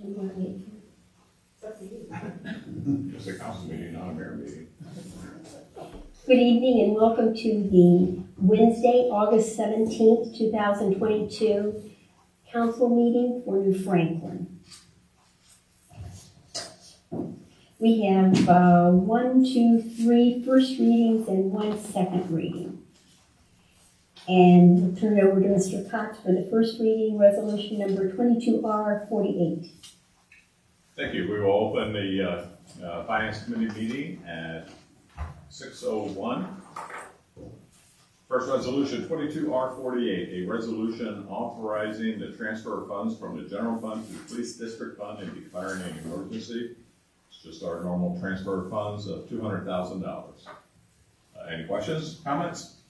You want me to? Just a council meeting, not a mayor meeting. Good evening and welcome to the Wednesday, August 17th, 2022 council meeting for New Franklin. We have 3 first readings and 1 second reading. And we'll turn it over to Mr. Cox for the first reading, resolution number 22R48. Thank you. We will open the Finance Committee meeting at 6:01. First resolution, 22R48, a resolution authorizing the transfer of funds from the general fund to the police district fund and declaring an emergency. It's just our normal transfer of funds of $200,000. Any questions, comments?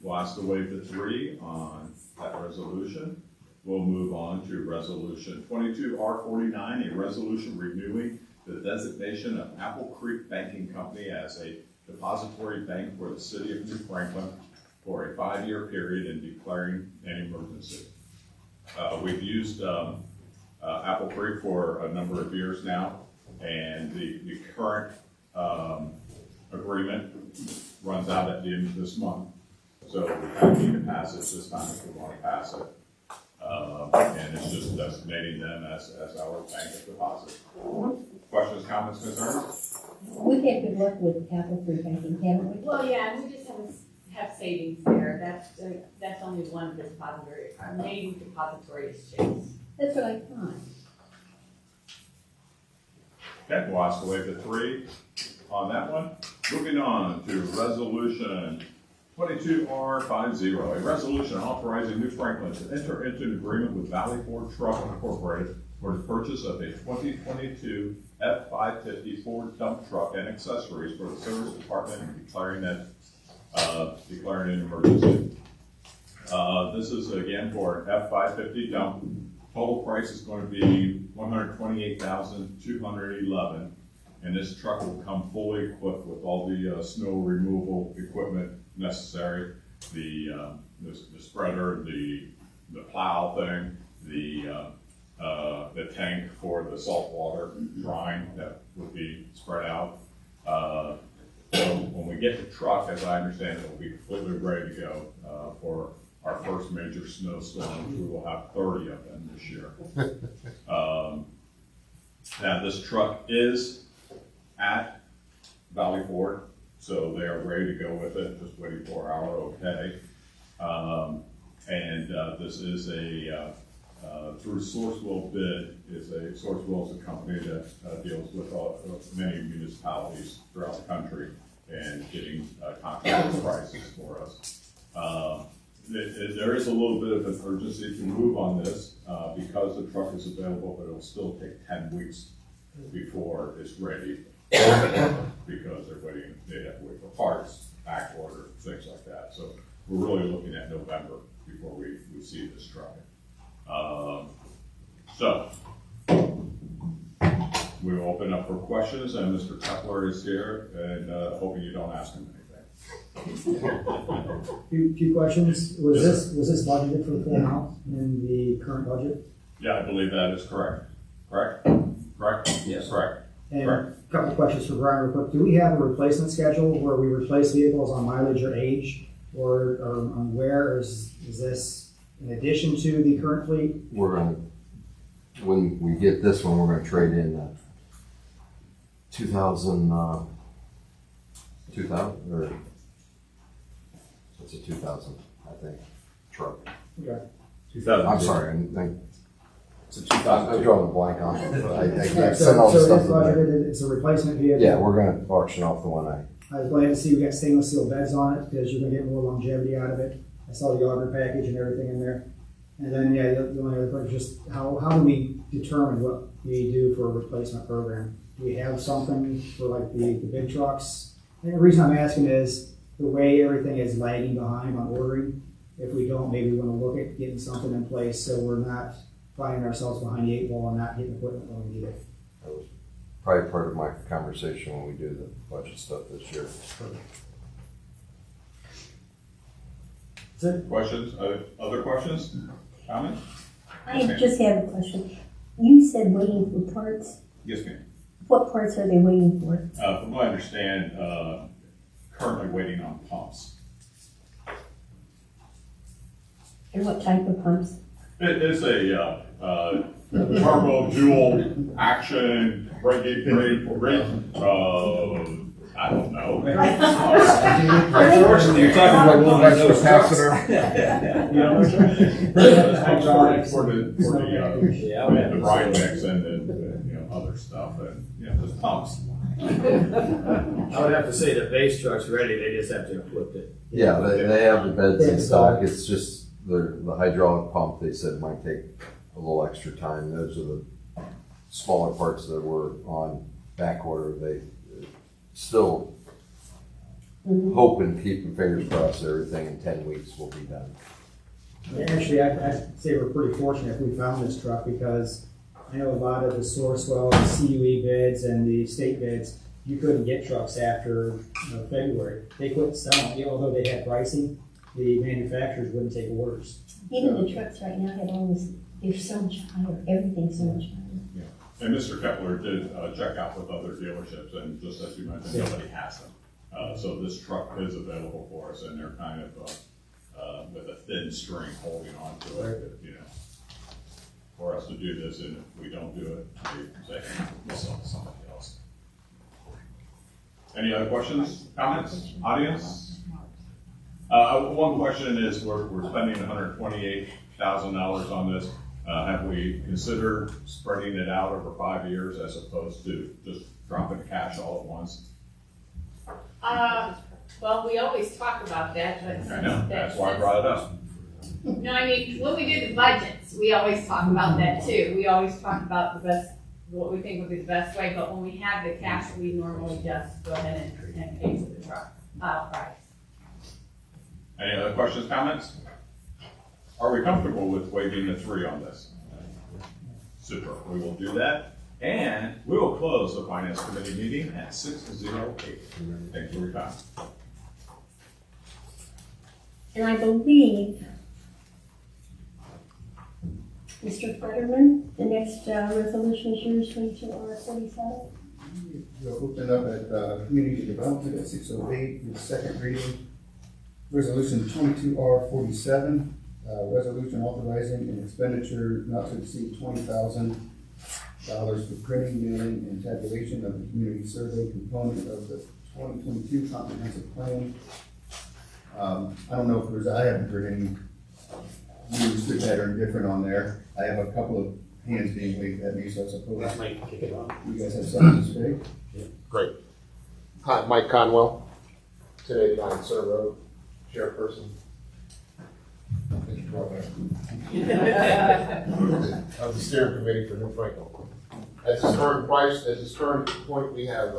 We'll ask to waive the 3 on that resolution. We'll move on to resolution 22R49, a resolution renewing the designation of Apple Creek Banking Company as a depository bank for the city of New Franklin for a 5-year period and declaring an emergency. We've used Apple Creek for a number of years now, and the current agreement runs out at the end of this month. So we need to pass it this time if we want to pass it. And it's just designating them as our bank of deposit. Questions, comments, concerns? We've had good luck with Apple Creek Banking, haven't we? Well, yeah, and we just have savings there. That's only one depository. Our main depository is Chase. That's what I thought. Okay, we'll ask to waive the 3 on that one. Moving on to resolution 22R50, a resolution authorizing New Franklin to enter into an agreement with Valley Ford Truck Incorporated for the purchase of a 2022 F550 Ford dump truck and accessories for the service department and declaring an emergency. This is again for an F550 dump. Total price is going to be $128,211, and this truck will come fully equipped with all the snow removal equipment necessary, the spreader, the plow thing, the tank for the salt water drying that would be spread out. So when we get the truck, as I understand it, will be completely ready to go for our first major snowstorm. We will have 30 of them this year. Now this truck is at Valley Ford, so they are ready to go with it, just waiting for our okay. This is a through Sourcewell bid. Sourcewell is a company that deals with many municipalities throughout the country and getting contract prices for us. There is a little bit of an urgency to move on this because the truck is available, but it'll still take 10 weeks before it's ready because they have to wait for parts, back order, things like that. So we're really looking at November before we see this truck. So we will open up for questions, and Mr. Kepler is here, and hoping you don't ask him anything. Few questions. Was this budgeted for the full amount in the current budget? Yeah, I believe that is correct. Correct? Yes. Correct. And Correct. a couple of questions for Brian real quick. Do we have a replacement schedule where we replace vehicles on mileage or age, or on where? Is this in addition to the current fleet? When we get this one, we're gonna trade in 2000, or it's a 2000, I think, truck. Okay. 2000. I'm sorry, I think It's a I'm 2002. drawing a blank on it. I So sent all the it's stuff in there. budgeted, it's a replacement vehicle? Yeah, we're gonna auction off the one I was glad to see we got stainless steel beds on it because you're gonna get more longevity out of it. I saw the auger package and everything in there. And then, yeah, the only other question is just how do we determine what we do for a replacement program? Do we have something for like the big trucks? And the reason I'm asking is the way everything is lagging behind on ordering. If we don't, maybe we want to look at getting something in place so we're not finding ourselves behind the 8 ball and not hitting equipment when we need it. That was probably part of my conversation when we do the budget stuff this year. Questions? Other questions? Comments? I just have a question. You said waiting for parts. Yes, ma'am. What parts are they waiting for? From what I understand, currently waiting on pumps. And what type of pumps? It is a turbo dual action brake, I don't know. Unfortunately, you're talking about one by those capacitor. Hydraulics for the brine mix and the other stuff and, just pumps. I would have to say the base truck's ready, they just have to equip it. Yeah, they have the beds in stock, it's just the hydraulic pump, they said might take a little extra time. Those are the smaller parts that were on back order. They still hoping, keeping fingers crossed, everything in 10 weeks will be done. Actually, I'd say we're pretty fortunate if we found this truck, because I know a lot of the Sourcewell, the CUE bids and the state bids, you couldn't get trucks after February. They couldn't sell them, although they had pricing, the manufacturers wouldn't take orders. Even the trucks right now have always, they're so much higher, everything's so much higher. And Mr. Kepler did check out with other dealerships, and just as you mentioned, nobody has them. So this truck is available for us, and they're kind of with a thin string holding on to it, for us to do this, and if we don't do it, we say, we'll sell to somebody else. Any other questions, comments, audience? One question is, we're spending $128,000 on this. Have we considered spreading it out over 5 years as opposed to just dropping the cash all at once? Well, we always talk about that, but. I know, that's why I brought it up. No, I mean, when we do the budgets, we always talk about that too. We always talk about what we think would be the best way, but when we have the cash, we normally just go ahead and pay for the truck, price. Any other questions, comments? Are we comfortable with waiving the 3 on this? Super, we will do that. And we will close the Finance Committee meeting at 6:08. Thank you for your time. And I believe, Mr. Fetterman, the next resolution is yours, 22R47. We'll open up at Community Development at 6:08, the second reading. Resolution 22R47, resolution authorizing an expenditure not to exceed $20,000 for printing, mailing, and tabulation of the community survey component of the 2022 comprehensive plan. I don't know if I haven't heard any news good, bad, or indifferent on there. I have a couple of hands being waved at me, so I suppose you guys have something to say. Great. Hi, Mike Conwell, 1089 Center Road, chairperson. Of the steering committee for New Franklin. At this current point, we have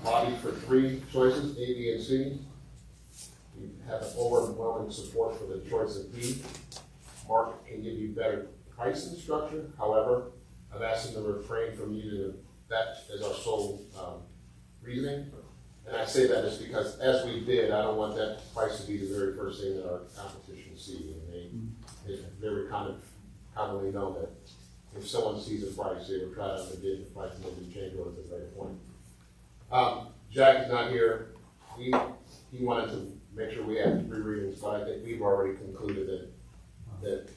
lobbied for 3 choices, A, B, and C. We have an overwhelming support for the choice of B. Mark can give you better pricing structure. However, I've asked him to refrain from using that as our sole reasoning. And I say that is because as we bid, I don't want that price to be the very first thing that our competition sees. And it's very commonly known that if someone sees a price, they will try to underbid the price and maybe change orders at a later point. Jack is not here. He wanted to make sure we had 3 readings, but I think we've already concluded that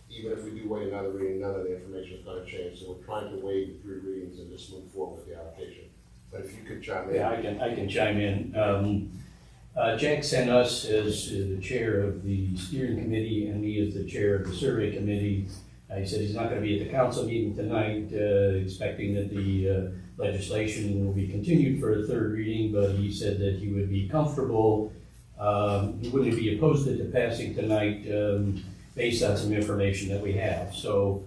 even if we do wait another reading, none of the information is going to change. So we're trying to waive the 3 readings and just move forward with the allocation. But if you could chime in. Yeah, I can chime in. Jack sent us as the chair of the steering committee and me as the chair of the survey committee. He said he's not going to be at the council meeting tonight, expecting that the legislation will be continued for a 3rd reading, but he said that he would be comfortable. He wouldn't be opposed to passing tonight based on some information that we have. So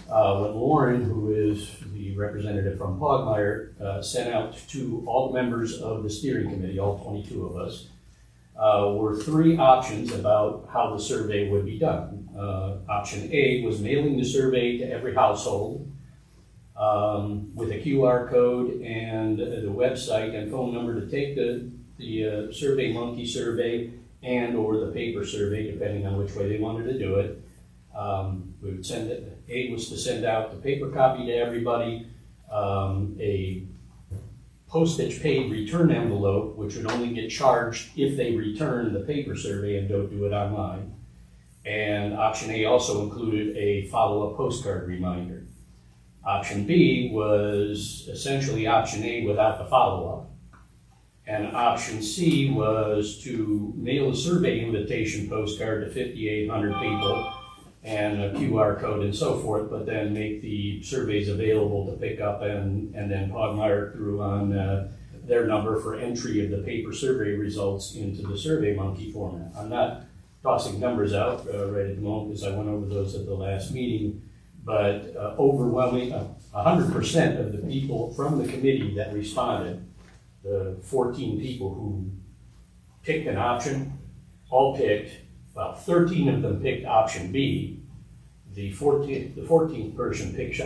when Lauren, who is the representative from Pogmeyer, sent out to all members of the steering committee, all 22 of us, were 3 options about how the survey would be done. Option A was mailing the survey to every household with a QR code and the website and phone number to take the Survey Monkey survey and or the paper survey, depending on which way they wanted to do it. We would send it, A was to send out the paper copy to everybody, a postage paid return envelope, which would only get charged if they return the paper survey and don't do it online. And option A also included a follow-up postcard reminder. Option B was essentially option A without the follow-up. And option C was to mail a survey invitation postcard to 5,800 people and a QR code and so forth, but then make the surveys available to pick up and then Pogmeyer threw on their number for entry of the paper survey results into the SurveyMonkey format. I'm not tossing numbers out right at the moment because I went over those at the last meeting, but overwhelming, 100% of the people from the committee that responded, the 14 people who picked an option, all picked, well, 13 of them picked option B. The 14th person picked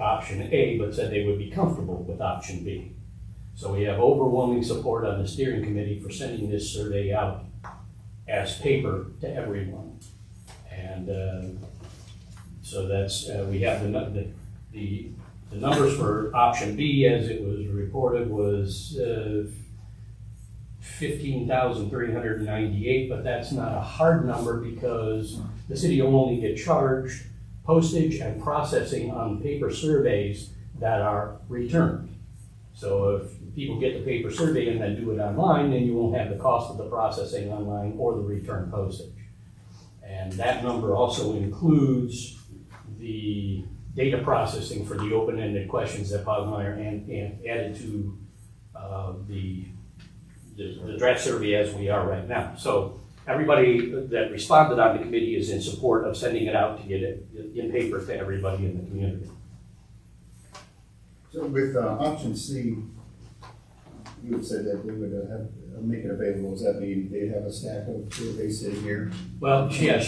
option A, but said they would be comfortable with option B. So we have overwhelming support on the steering committee for sending this survey out as paper to everyone. And so that's, we have the numbers for option B as it was reported was 15,398, but that's not a hard number because the city will only get charged postage and processing on paper surveys that are returned. So if people get the paper survey and then do it online, then you won't have the cost of the processing online or the return postage. And that number also includes the data processing for the open-ended questions that Pogmeyer added to the draft survey as we are right now. So everybody that responded on the committee is in support of sending it out to get it in paper to everybody in the community. So with option C, you had said that they would make it available. Does that mean they'd have a stack of surveys sitting here? Well, yeah,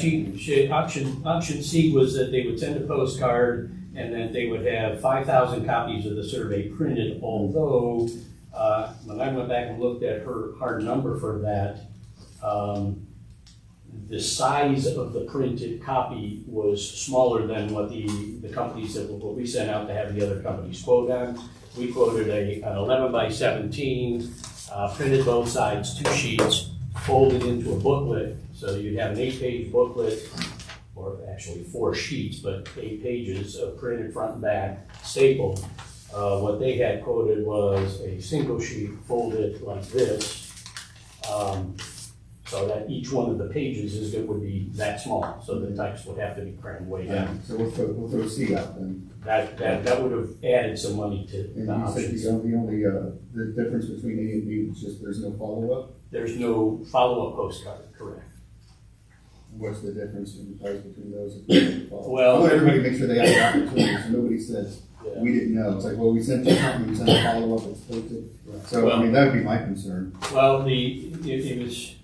option C was that they would send a postcard and then they would have 5,000 copies of the survey printed, although when I went back and looked at her hard number for that, the size of the printed copy was smaller than what the companies that what we sent out to have the other companies quote on. We quoted an 11 by 17, printed both sides, 2 sheets, folded into a booklet. So you'd have an 8-page booklet, or actually 4 sheets, but 8 pages of printed front and back, stapled. What they had quoted was a single sheet folded like this, so that each one of the pages would be that small, so the text would have to be crammed way down. So we'll throw C out then. That would have added some money to And the you said options. the only the difference between A and B is just there's no follow-up? There's no follow-up postcard, correct? What's the difference in the price between those? Well, I want everybody to make sure they have the opportunity, so nobody says, Yeah. we didn't know. It's like, well, we sent you something, we sent a follow-up, it's posted. So, I mean, that would be my concern. Well, it was,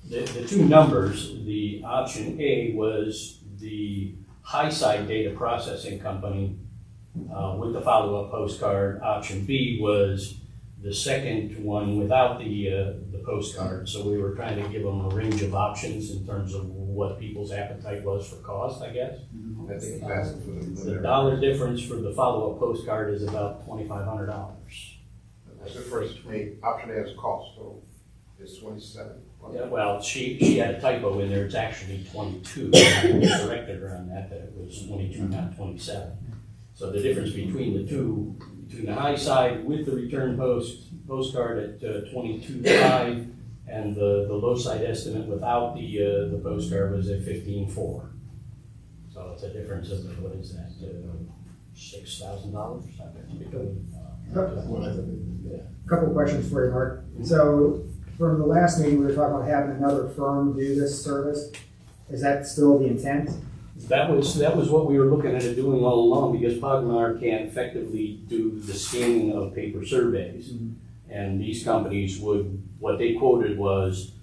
the two numbers, the option A was the high side data processing company with the follow-up postcard. Option B was the second one without the postcard. So we were trying to give them a range of options in terms of what people's appetite was for cost, I guess. I think you asked for The dollar difference for the follow-up postcard is about $2,500. That's the first, option A has a cost, so it's 27. Yeah, well, she had a typo in there, it's actually 22. I corrected her on that it was 22, not 27. So the difference between the two, between the high side with the return postcard at 22.5 and the low side estimate without the postcard was at 15.4. So it's a difference of, what is that, $6,000? Couple questions for you, Mark. So from the last meeting, we were talking about having another firm do this service. Is that still the intent? That was what we were looking at doing all along, because Pogmeyer can't effectively do the scanning of paper surveys. And these companies would, what they quoted was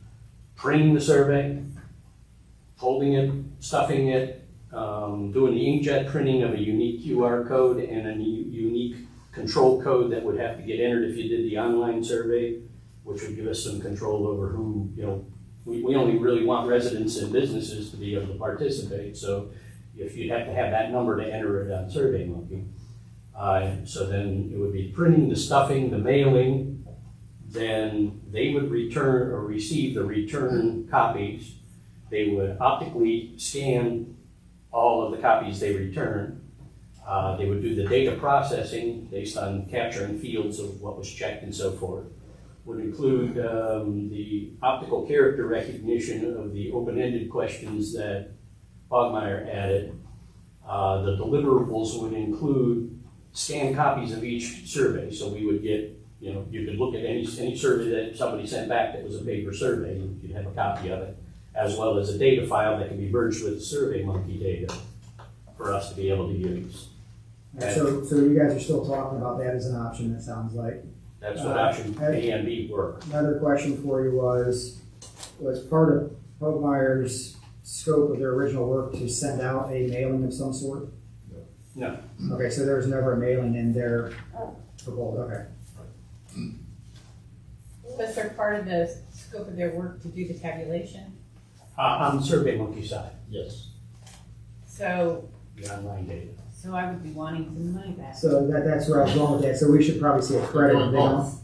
printing the survey, folding it, stuffing it, doing the inkjet printing of a unique QR code and a unique control code that would have to get entered if you did the online survey, which would give us some control over who, we only really want residents and businesses to be able to participate. So if you'd have to have that number to enter it on SurveyMonkey. So then it would be printing, the stuffing, the mailing, then they would return or receive the return copies. They would optically scan all of the copies they return. They would do the data processing based on capturing fields of what was checked and so forth. Would include the optical character recognition of the open-ended questions that Pogmeyer added. The deliverables would include scanned copies of each survey. So we would get, you could look at any survey that somebody sent back that was a paper survey. You'd have a copy of it, as well as a data file that can be merged with the SurveyMonkey data for us to be able to use. So you guys are still talking about that as an option, it sounds like. That's what option A and B were. Another question for you was part of Pogmeyer's scope of their original work to send out a mailing of some sort? No. Okay, so there was never a mailing in their proposal, okay. Was there part of the scope of their work to do the tabulation? On the SurveyMonkey side, Yes. So, the online data. so I would be wanting some money back. So that's where I was going with that, so we should probably see a credit. Doing They don't- both.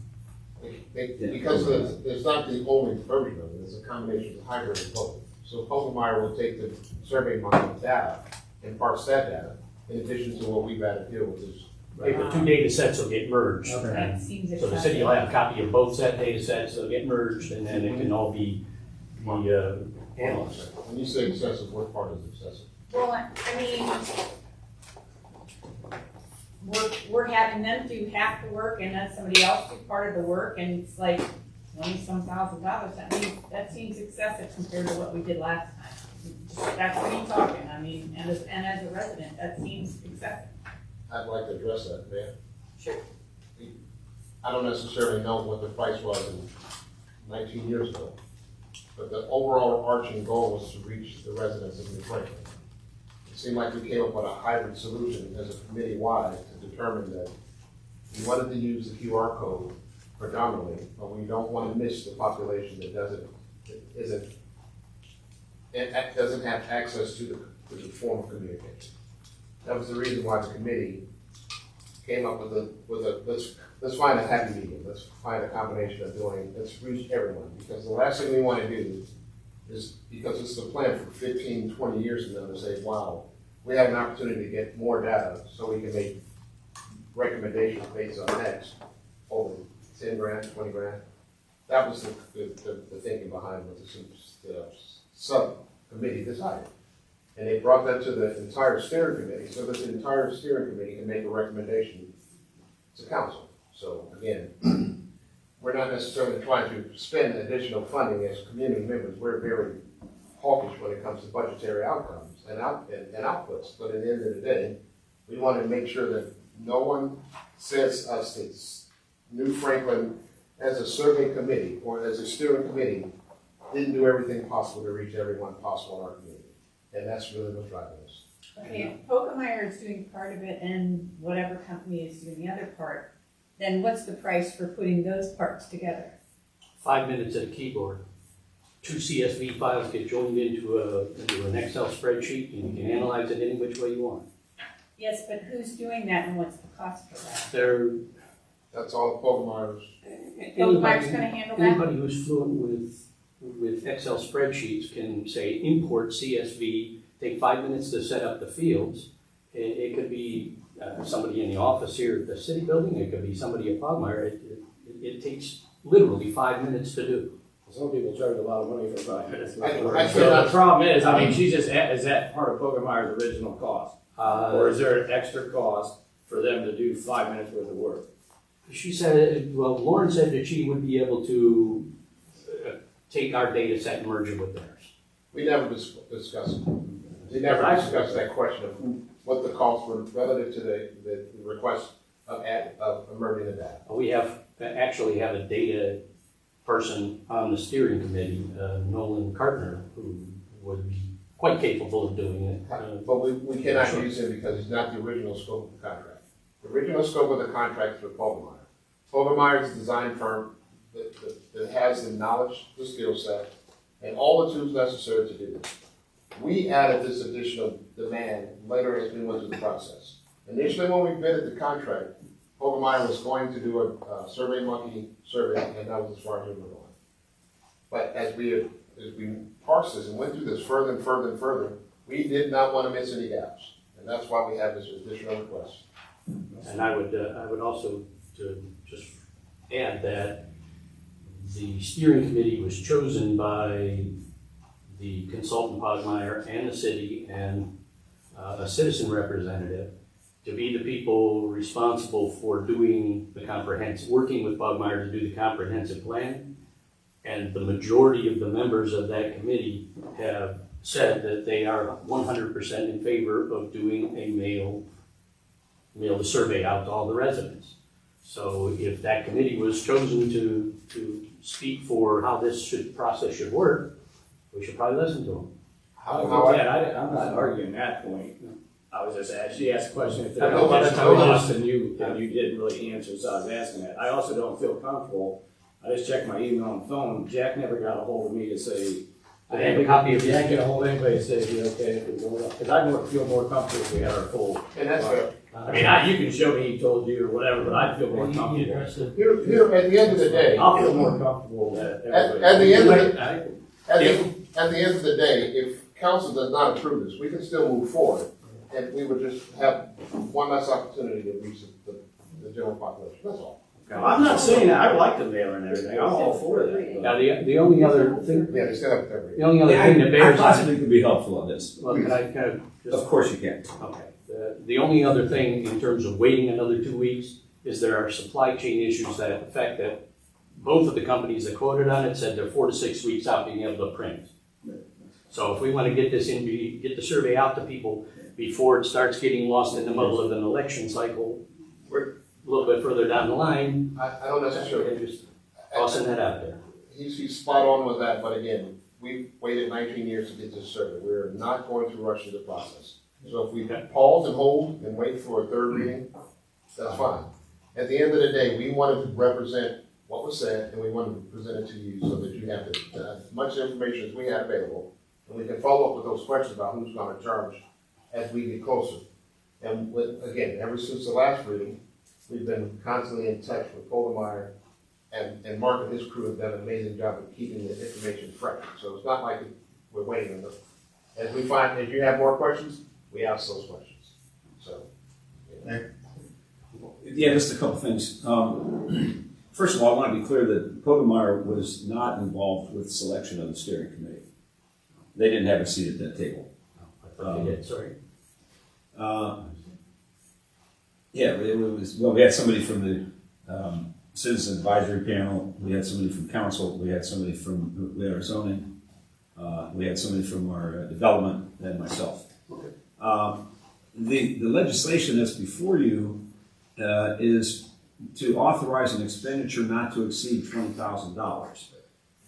Because it's not the only version of it, it's a combination of hybrid of both. So Pogmeyer will take the SurveyMonkey data and parse that data, in addition to what we've had to deal with is. Okay, the two data sets will get merged. Okay. That seems So the city will have a copy of both set data sets, they'll get merged, and then it can all be analyzed. When you say excessive, what part is excessive? Well, I mean, we're having them do half the work and then somebody else do part of the work, and it's like $20-some thousand. That seems excessive compared to what we did last time. That's me talking, I mean, and as a resident, that seems excessive. I'd like to address that, Mayor. Sure. I don't necessarily know what the price was 19 years ago, but the overall arching goal was to reach the residents of New Franklin. It seemed like we came up with a hybrid solution as a committee-wide to determine that we wanted to use the QR code predominantly, but we don't want to miss the population that doesn't have access to the form of communication. That was the reason why the committee came up with let's find a happy medium. Let's find a combination of let's reach everyone. Because the last thing we want to do is, because it's the plan for 15, 20 years from now, to say, wow, we have an opportunity to get more data so we can make recommendations based on X over 10 grand, 20 grand. That was the thinking behind what the subcommittee decided. And they brought that to the entire steering committee, so that the entire steering committee can make a recommendation to council. So again, we're not necessarily trying to spend additional funding as community members. We're very hawkish when it comes to budgetary outcomes and outputs. But at the end of the day, we want to make sure that no one says us that New Franklin, as a survey committee or as a steering committee, didn't do everything possible to reach everyone possible in our community. And that's really what's driving us. Okay, if Pogmeyer is doing part of it and whatever company is doing the other part, then what's the price for putting those parts together? 5 minutes at a keyboard. 2 CSV files get joined into an Excel spreadsheet, and you can analyze it any which way you want. Yes, but who's doing that and what's the cost for that? There, That's all Pogmeyer's. Pogmeyer's gonna handle that? Anybody who's fluent with Excel spreadsheets can say import CSV, take 5 minutes to set up the fields. It could be somebody in the office here at the city building, it could be somebody at Pogmeyer. It takes literally 5 minutes to do. Some people charge a lot of money for 5 minutes. I So the problem is, I mean, she's just, is that part of Pogmeyer's original cost? Or is there an extra cost for them to do 5 minutes worth of work? She said, well, Lauren said that she would be able to take our data set and merge it with theirs. We never discussed it. We never discussed that question of what the costs were relative to the request of merging the data. We actually have a data person on the steering committee, Nolan Cartner, who would be quite capable of doing it. But we cannot use him because he's not the original scope of the contract. The original scope of the contract is with Pogmeyer. Pogmeyer is a design firm that has the knowledge, the skill set, and all the tools necessary to do this. we added this additional demand later as we went through the process. Initially, when we bid the contract, Hogemeyer was going to do a Survey Monkey survey, and that was as far as we were going. But as we parsed this and went through this further and further and further, we did not want to miss any gaps. And that's why we have this additional request. And I would also to just add that the steering committee was chosen by the consultant Pogmeyer and the city and a citizen representative to be the people responsible for doing the working with Pogmeyer to do the comprehensive plan. And the majority of the members of that committee have said that they are 100% in favor of doing a mail the survey out to all the residents. So if that committee was chosen to speak for how this process should work, we should probably listen to them. I'm not arguing that point. I was just she asked a question if there I know, but was I know lost and you didn't really answer, so I was asking that. I also don't feel comfortable. I just checked my email on the phone. Jack never got a hold of me to say. I have a copy of Jack this. get a hold of anybody to say it'd be okay if we go up. Because I'd feel more comfortable if we had our full. And that's fair. I mean, you can show me he told you or whatever, but I'd feel more comfortable. Here, at the end of the day, I'll feel more comfortable that everybody. at the end of the, I- at the end of the day, if council does not approve this, we can still move forward. And we would just have one less opportunity to reach the general population, that's all. I'm not saying that. I like the mail and everything. I'm all for that. Now, the only other thing, Yeah, they still have to. the only other thing that I bears on possibly could be helpful on this. well, can I kind of just Of course you can. Okay. The only other thing in terms of waiting another 2 weeks is there are supply chain issues that affect that. Both of the companies that quoted on it said they're 4 to 6 weeks out being able to print. So if we want to get this in, get the survey out to people before it starts getting lost in the middle of an election cycle, we're a little bit further down the line. I don't necessarily. Just tossing that out there. He's spot on with that, but again, we waited 19 years to get this survey. We're not going to rush through the process. So if we pause and hold and wait for a third reading, that's fine. At the end of the day, we wanted to represent what was said, and we wanted to present it to you so that you have as much information as we have available, and we can follow up with those questions about who's going to charge as we get closer. And again, ever since the last reading, we've been constantly in touch with Hogemeyer, and Mark and his crew have done an amazing job of keeping the information fresh. So it's not like we're waiting on them. As we find, if you have more questions, we ask those questions. So. Yeah, just a couple things. First of all, I want to be clear that Pogemeyer was not involved with selection of the steering committee. They didn't have a seat at that table. I thought they did, sorry. Yeah, it was, well, we had somebody from the Citizen Advisory Panel, we had somebody from council, we had somebody from, we had our zoning, we had somebody from our development, and myself. Okay. The legislation that's before you is to authorize an expenditure not to exceed $20,000.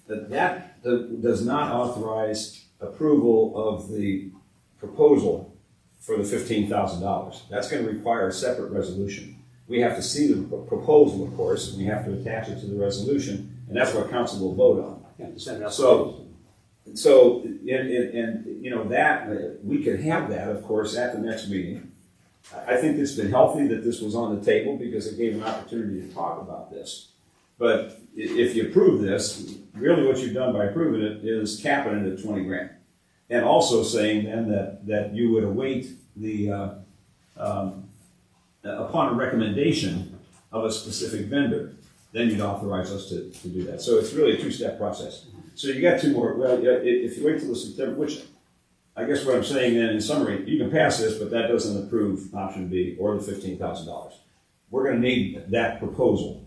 That does not authorize approval of the proposal for the $15,000. That's going to require a separate resolution. We have to see the proposal, of course, and we have to attach it to the resolution, and that's what council will vote on. Yeah, send it out. So, and you know, that, we could have that, of course, at the next meeting. I think it's been healthy that this was on the table because it gave an opportunity to talk about this. But if you approve this, really what you've done by approving it is capping it at 20 grand. And also saying then that you would await the, upon a recommendation of a specific vendor, then you'd authorize us to do that. So it's really a two-step process. So you got two more, well, if you wait till the September, which I guess what I'm saying then in summary, you can pass this, but that doesn't approve option B or the $15,000. We're going to need that proposal.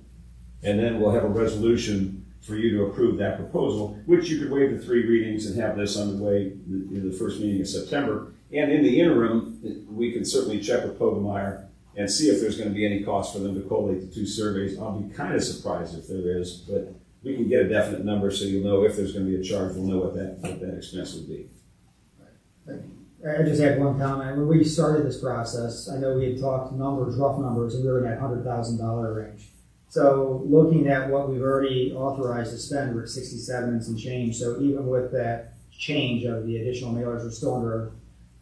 And then we'll have a resolution for you to approve that proposal, which you could waive the 3 readings and have this underway in the first meeting in September. And in the interim, we can certainly check with Pogemeyer and see if there's going to be any cost for them to collate the 2 surveys. I'll be kind of surprised if there is, but we can get a definite number so you'll know if there's going to be a charge. We'll know what that expense would be. I just had one comment. When we started this process, I know we had talked numbers, rough numbers, and we were in that $100,000 range. So looking at what we've already authorized to spend, we're at 67 and some change. So even with that change of the additional mailers. We're still under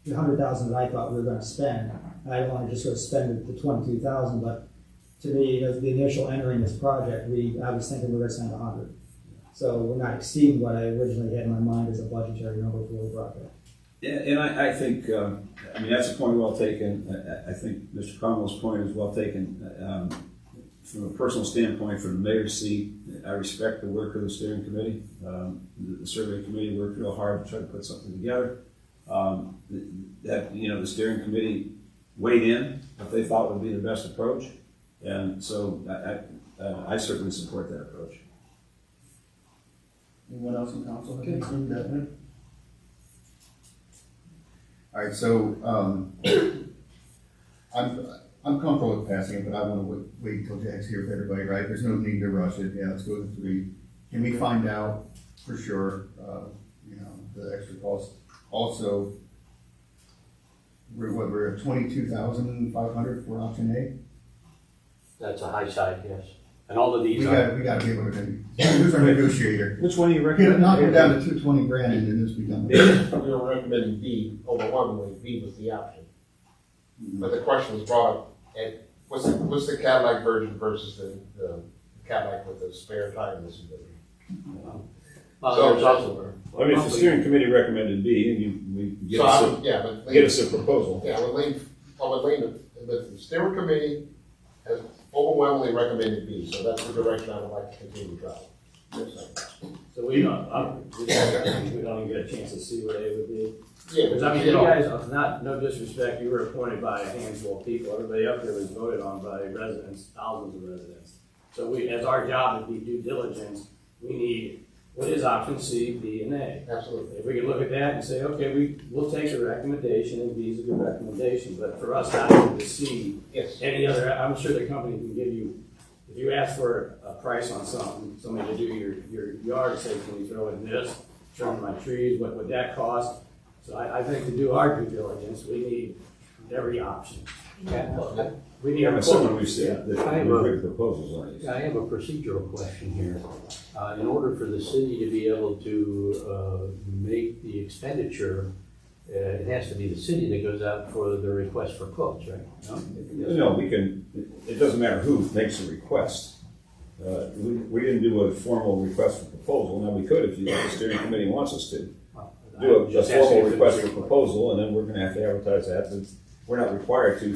the 100,000 that I thought we were gonna spend. I don't wanna just go spend the 22,000, but to me, as the initial entering this project, I was thinking we were gonna spend 100. So we're not exceeding what I originally had in my mind as a budgetary number for the project. Yeah, and I think, I mean, that's a point well taken. I think Mr. Cromwell's point is well taken. From a personal standpoint, from the mayor's seat, I respect the work of the steering committee. The survey committee worked real hard to try to put something together. The steering committee weighed in what they thought would be the best approach. And so I certainly support that approach. Anyone else in council have anything definite? All right, so, I'm comfortable with passing it, but I want to wait until Jack's here with everybody, right? There's no need to rush it. Yeah, let's go to 3. Can we find out for sure, the extra cost? Also, we're at 22,500 for option A? That's a high side, yes. And all of these We are, gotta be able to, who's our negotiator? Which one do you Get it, recommend? knock it down to 220 grand and then this be done. We were recommending B, overwhelmingly, B was the option. But the question was brought up, and what's the Cadillac version versus the Cadillac with the spare tire in this version? there's also. I mean, if the steering committee recommended B, and we get So us I would, yeah, but. get us a proposal. Yeah, I would lean, the steering committee has overwhelmingly recommended B, so that's the direction I would like to continue to travel. So we don't even get a chance to see what A would be. Yeah. Because I mean, you guys, no disrespect, you were appointed by a handful of people. Everybody up here was voted on by residents, thousands of residents. So we, as our job to be due diligence, we need, what is option C, B, and A? Absolutely. If we can look at that and say, okay, we'll take the recommendation, and B is a good recommendation, but for us not to see Yes. any other, I'm sure the company can give you, if you ask for a price on something, somebody to do your yard, say, can you throw in this, trim my trees, what would that cost? So I think to do our due diligence, we need every option. We need I'm a assuming we've seen Yeah. that we've written proposals on these. I have a procedural question here. In order for the city to be able to make the expenditure, it has to be the city that goes out for the request for quotes, right? No? No, we can, it doesn't matter who makes a request. We didn't do a formal request for proposal. Now, we could if the steering committee wants us to. Do a Just asking formal if it request was for proposal, and then we're gonna have to advertise that, but we're not required to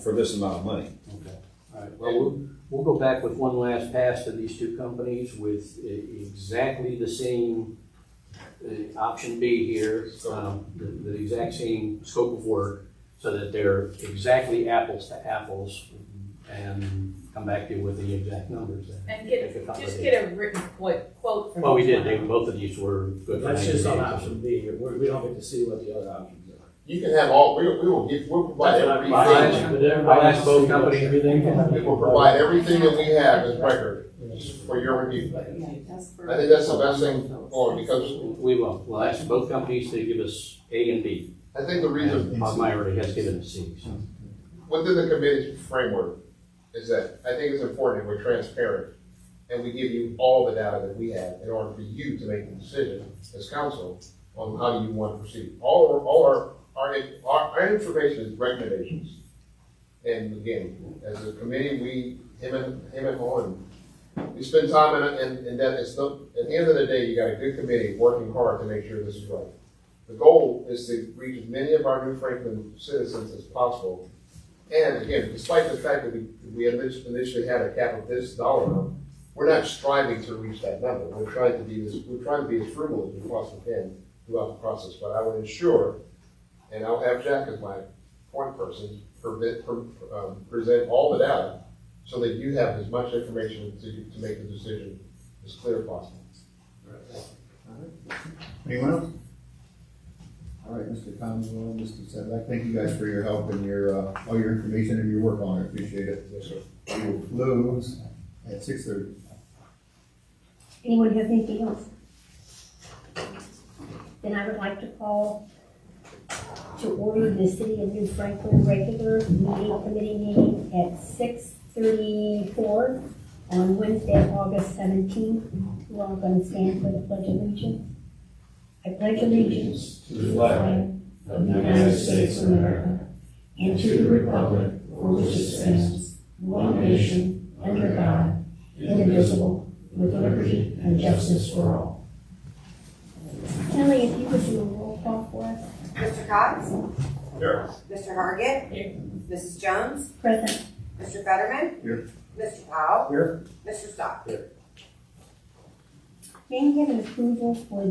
for this amount of money. Okay, all right. Well, we'll go back with one last pass to these two companies with exactly the same option B here, the exact same scope of work, so that they're exactly apples to apples, and come back to you with the exact numbers there. And Just get a written quote from. Well, we each did, one. both of these were good. for That's just 90 on days. option B, we don't get to see what the other options are. You can have all, we'll provide everything. I'll ask both companies everything. We will provide everything that we have as record for your review. I think that's the best thing for, because We will, we'll ask both companies to give us A and B. I think the reason, And Bob Meyer has given us C, so. within the committee's framework, is that I think it's important that we're transparent and we give you all the data that we have in order for you to make a decision as council on how you want to proceed. All our information is recommendations. And again, as a committee, him and Horn, we spend time and that it's not, at the end of the day, you got a good committee working hard to make sure this is right. The goal is to reach as many of our New Franklin citizens as possible. And again, despite the fact that we initially had a cap of this dollar amount, we're not striving to reach that number. We're trying to be as frugal as we possibly can throughout the process. But I would ensure, and I'll have Jack as my point person, present all the data so that you have as much information to make the decision as clear as possible. Anyone else? All right, Mr. Conwell, Mr. Sedlak, thank you guys for your help and all your information and your work on it. Appreciate it. Yes, sir. We will close at 6:30. Anyone have anything else? Then I would like to call to order the City of New Franklin regular committee meeting at 6:34 on Wednesday, August 17th. We're all going to stand for the Pledge of Allegiance. I pledge allegiance to the flag of the United States of America and to the republic for which it stands, one nation, under God, indivisible, with liberty and justice for all. Kelly, if you would do a roll call for us. Mr. Cox? Here. Mr. Hargit? Mrs. Jones? Present. Mr. Fetterman? Here. Mr. Powell? Here. Mr. Stock? May I have an approval for a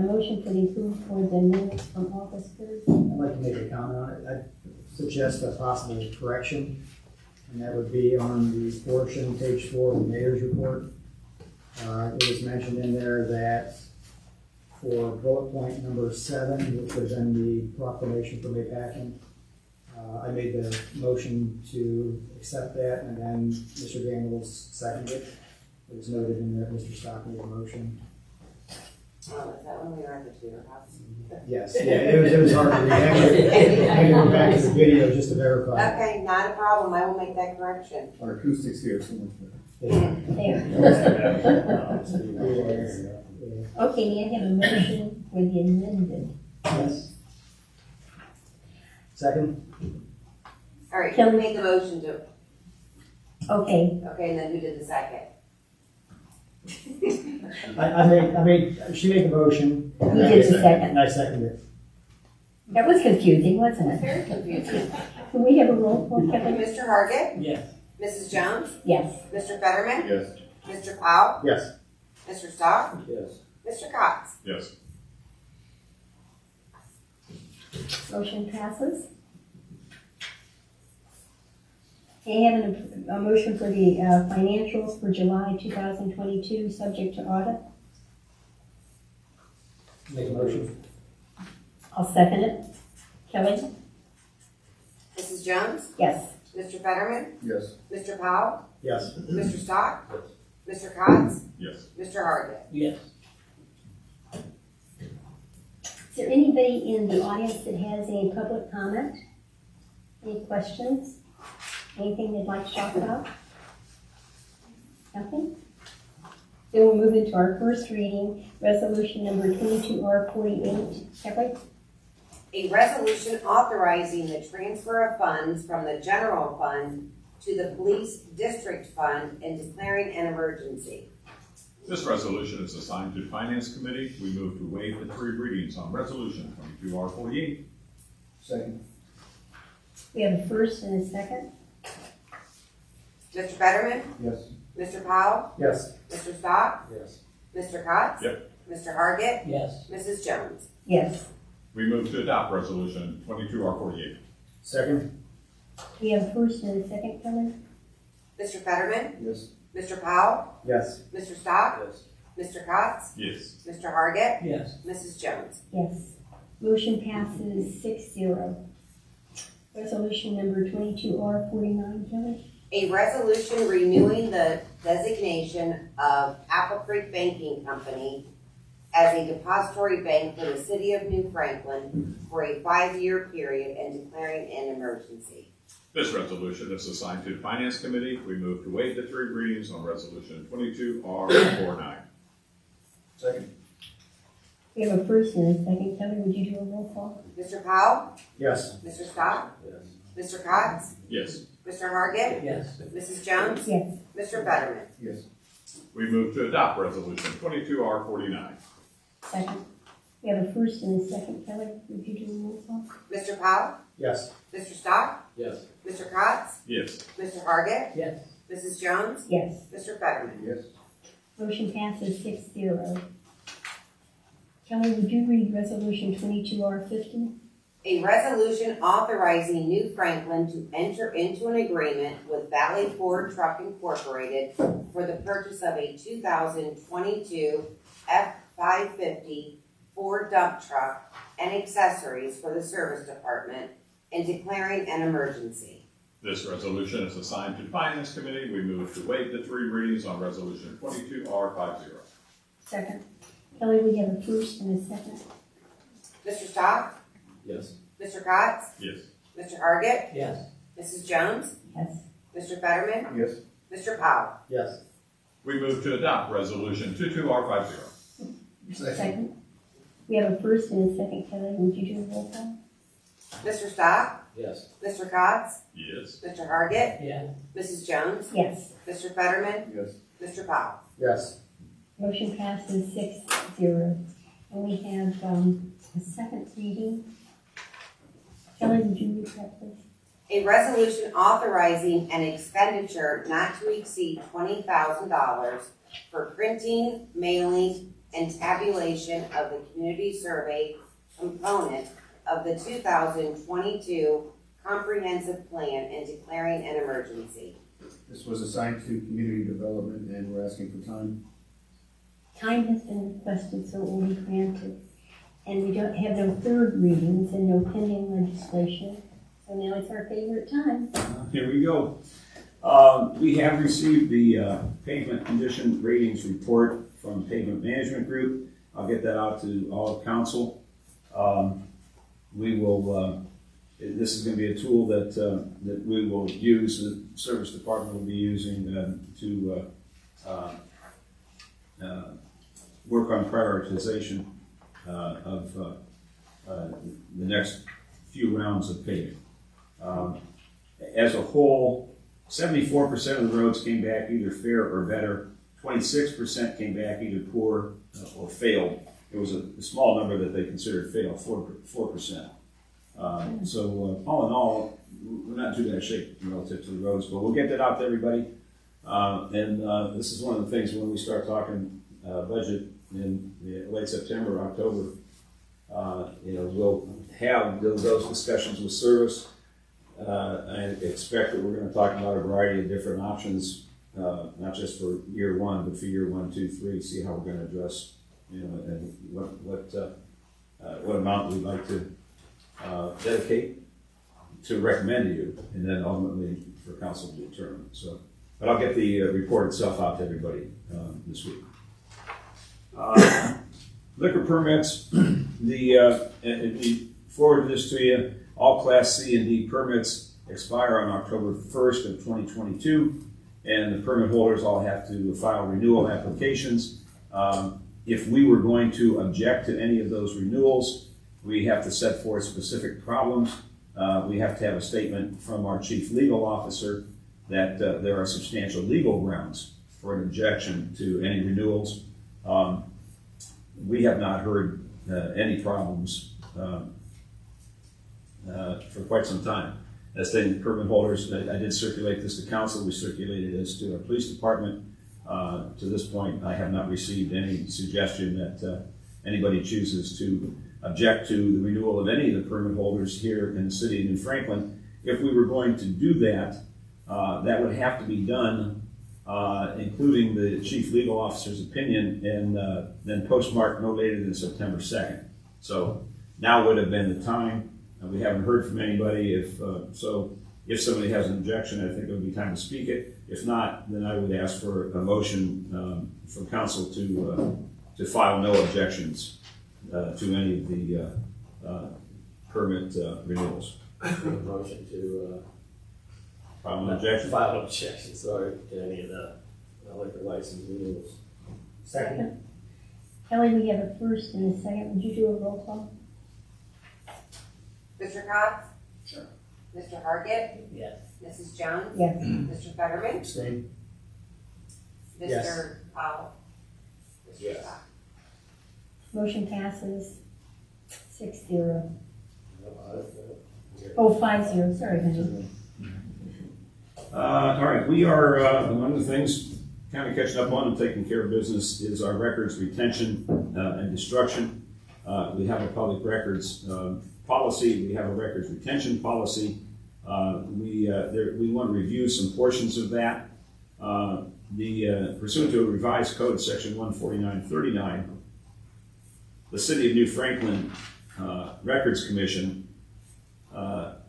motion for the approval for the minutes from August 3rd? I'd like to make a comment on it. I'd suggest a possible correction, and that would be on the portion, page 4 of the mayor's report. It was mentioned in there that for bullet point number 7, which was in the proclamation for May Packing, I made the motion to accept that, and then Mr. Daniels seconded it. It was noted in there, Mr. Stock made a motion. Oh, is that when we were at the Tudor House? Yes, yeah, it was hard to read. Actually, I had to go back to the video just to verify. Okay, not a problem, I will make that correction. Our acoustics here, so much better. There. Okay, may I have a motion for the amended? Yes. Second? All right, Kelly. who made the motion to, Okay, okay, and then who did the second? She made the motion. You did the second. And I seconded it. that was confusing, wasn't it? Very confusing. Can we have a roll call, Kelly? Mr. Hargit? Yes. Mrs. Jones? Yes. Mr. Fetterman? Yes. Mr. Powell? Yes. Mr. Stock? Yes. Mr. Cox? Yes. Motion passes. May I have a motion for the financials for July 2022, subject to audit? Make a motion. I'll second it. Kelly? Mrs. Jones? Yes. Mr. Fetterman? Yes. Mr. Powell? Yes. Mr. Stock? Mr. Cox? Yes. Mr. Hargit? Yes. Is there anybody in the audience that has any public comment? Any questions? Anything they'd like to talk about? Nothing? Then we'll move into our first reading, resolution number 22R48. Kelly? A resolution authorizing the transfer of funds from the general fund to the police district fund and declaring an emergency. This resolution is assigned to Finance Committee. We move to waive the 3 readings on Resolution 22R48. Second. We have a first and a second. Mr. Fetterman? Yes. Mr. Powell? Yes. Mr. Stock? Yes. Mr. Cox? Yep. Mr. Hargit? Yes. Mrs. Jones? Yes. We move to adopt Resolution 22R48. Second? We have a first and a second, Kelly? Mr. Fetterman? Yes. Mr. Powell? Yes. Mr. Stock? Yes. Mr. Cox? Yes. Mr. Hargit? Yes. Mrs. Jones? Yes. Motion passes 6-0. Resolution number 22R49, Kelly? A resolution renewing the designation of Apple Creek Banking Company as a depository bank for the city of New Franklin for a 5-year period and declaring an emergency. This resolution is assigned to Finance Committee. We move to waive the 3 readings on Resolution 22R49. Second. We have a first and a second. Kelly, would you do a roll call? Mr. Powell? Yes. Mr. Stock? Yes. Mr. Cox? Yes. Mr. Hargit? Yes. Mrs. Jones? Yes. Mr. Fetterman? Yes. We move to adopt Resolution 22R49. Second. We have a first and a second. Kelly, would you do a roll call? Mr. Powell? Yes. Mr. Stock? Yes. Mr. Cox? Yes. Mr. Hargit? Yes. Mrs. Jones? Yes. Mr. Fetterman? Yes. Motion passes 6-0. Kelly, would you read Resolution 22R50? A resolution authorizing New Franklin to enter into an agreement with Valley Ford Truck Incorporated for the purchase of a 2022 F-550 Ford dump truck and accessories for the service department and declaring an emergency. This resolution is assigned to Finance Committee. We move to waive the 3 readings on Resolution 22R50. Second. Kelly, we have a first and a second. Mr. Stock? Yes. Mr. Cox? Yes. Mr. Hargit? Yes. Mrs. Jones? Yes. Mr. Fetterman? Yes. Mr. Powell? Yes. We move to adopt Resolution 22R50. Second. Second. We have a first and a second. Kelly, would you do a roll call? Mr. Stock? Yes. Mr. Cox? Yes. Mr. Hargit? Yeah. Mrs. Jones? Yes. Mr. Fetterman? Yes. Mr. Powell? Yes. Motion passes 6-0. And we have a second reading. Kelly, would you read that, please? A resolution authorizing an expenditure not to exceed $20,000 for printing, mailing, and tabulation of the community survey component of the 2022 comprehensive plan and declaring an emergency. This was assigned to community development and we're asking for time. Time has been requested, so it will be granted. And we don't have no third readings and no pending legislation. So now it's our favorite time. Here we go. We have received the pavement condition ratings report from Pavement Management Group. I'll get that out to all of council. We will, this is going to be a tool that we will use, the service department will be using to work on prioritization of the next few rounds of paving. As a whole, 74% of the roads came back either fair or better. 26% came back either poor or failed. It was a small number that they considered failed, 4%. So all in all, we're not too bad shape relative to the roads, but we'll get that out to everybody. And this is one of the things when we start talking budget in late September, October, we'll have those discussions with service. I expect that we're going to talk about a variety of different options, not just for year one, but for year 1, 2, 3. See how we're going to address, and what amount we'd like to dedicate to recommend to you, and then ultimately for council to determine. So, but I'll get the report itself out to everybody this week. Liquor permits. We forwarded this to you. All Class C and D permits expire on October 1st of 2022, and the permit holders all have to file renewal applications. If we were going to object to any of those renewals, we have to set forth specific problems. We have to have a statement from our chief legal officer that there are substantial legal grounds for an objection to any renewals. We have not heard any problems for quite some time. As stated, permit holders, I did circulate this to council. We circulated this to our police department. To this point, I have not received any suggestion that anybody chooses to object to the renewal of any of the permit holders here in the city of New Franklin. If we were going to do that, that would have to be done, including the chief legal officer's opinion, and then postmarked no later than September 2nd. So now would have been the time. We haven't heard from anybody. If somebody has an objection, I think it would be time to speak it. If not, then I would ask for a motion from council to file no objections to any of the permit renewals. Motion to File an objection. file an objection, sorry, to any of the liquor license renewals. Second. Kelly, we have a first and a second. Would you do a roll call? Mr. Cox? Sure. Mr. Hargit? Yes. Mrs. Jones? Yes. Mr. Fetterman? Abstain. Yes. Mr. Powell? Mr. Yes. Stock? Motion passes 6-0. Oh, 5-0, sorry, Benjamin. All right, we are, one of the things kind of catching up on and taking care of business is our records retention and destruction. We have a public records policy, we have a records retention policy. We want to review some portions of that. Pursuant to a revised code, section 14939, the City of New Franklin Records Commission,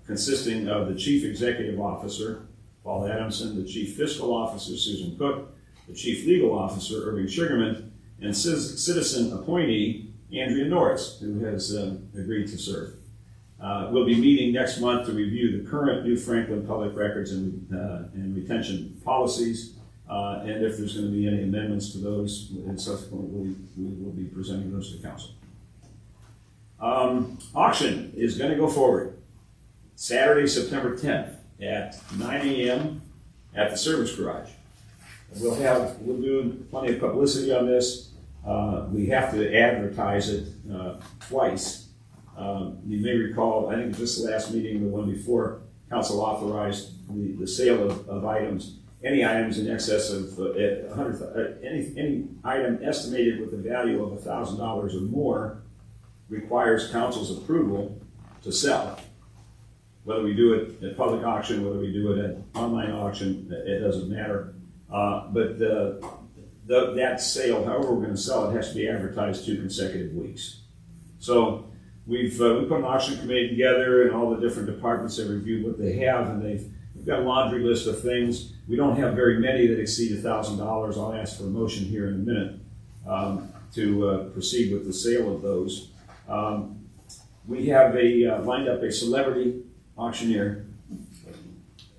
consisting of the Chief Executive Officer, Paul Adamson, the Chief Fiscal Officer, Susan Cook, the Chief Legal Officer, Irving Sugarman, and citizen appointee, Andrea Norris, who has agreed to serve. We'll be meeting next month to review the current New Franklin public records and retention policies, and if there's going to be any amendments to those, and subsequently we will be presenting those to council. Auction is gonna go forward Saturday, September 10th at 9 a.m. at the Service Garage. We'll do plenty of publicity on this. We have to advertise it twice. You may recall, I think just the last meeting, the one before, council authorized the sale of items, any items in excess of any item estimated with a value of $1,000 or more requires council's approval to sell. Whether we do it at public auction, whether we do it at online auction, it doesn't matter. But that sale, however we're gonna sell it, has to be advertised 2 consecutive weeks. So we put an auction committee together, and all the different departments have reviewed what they have, and we've got a laundry list of things. We don't have very many that exceed $1,000. I'll ask for a motion here in a minute to proceed with the sale of those. We have lined up a celebrity auctioneer.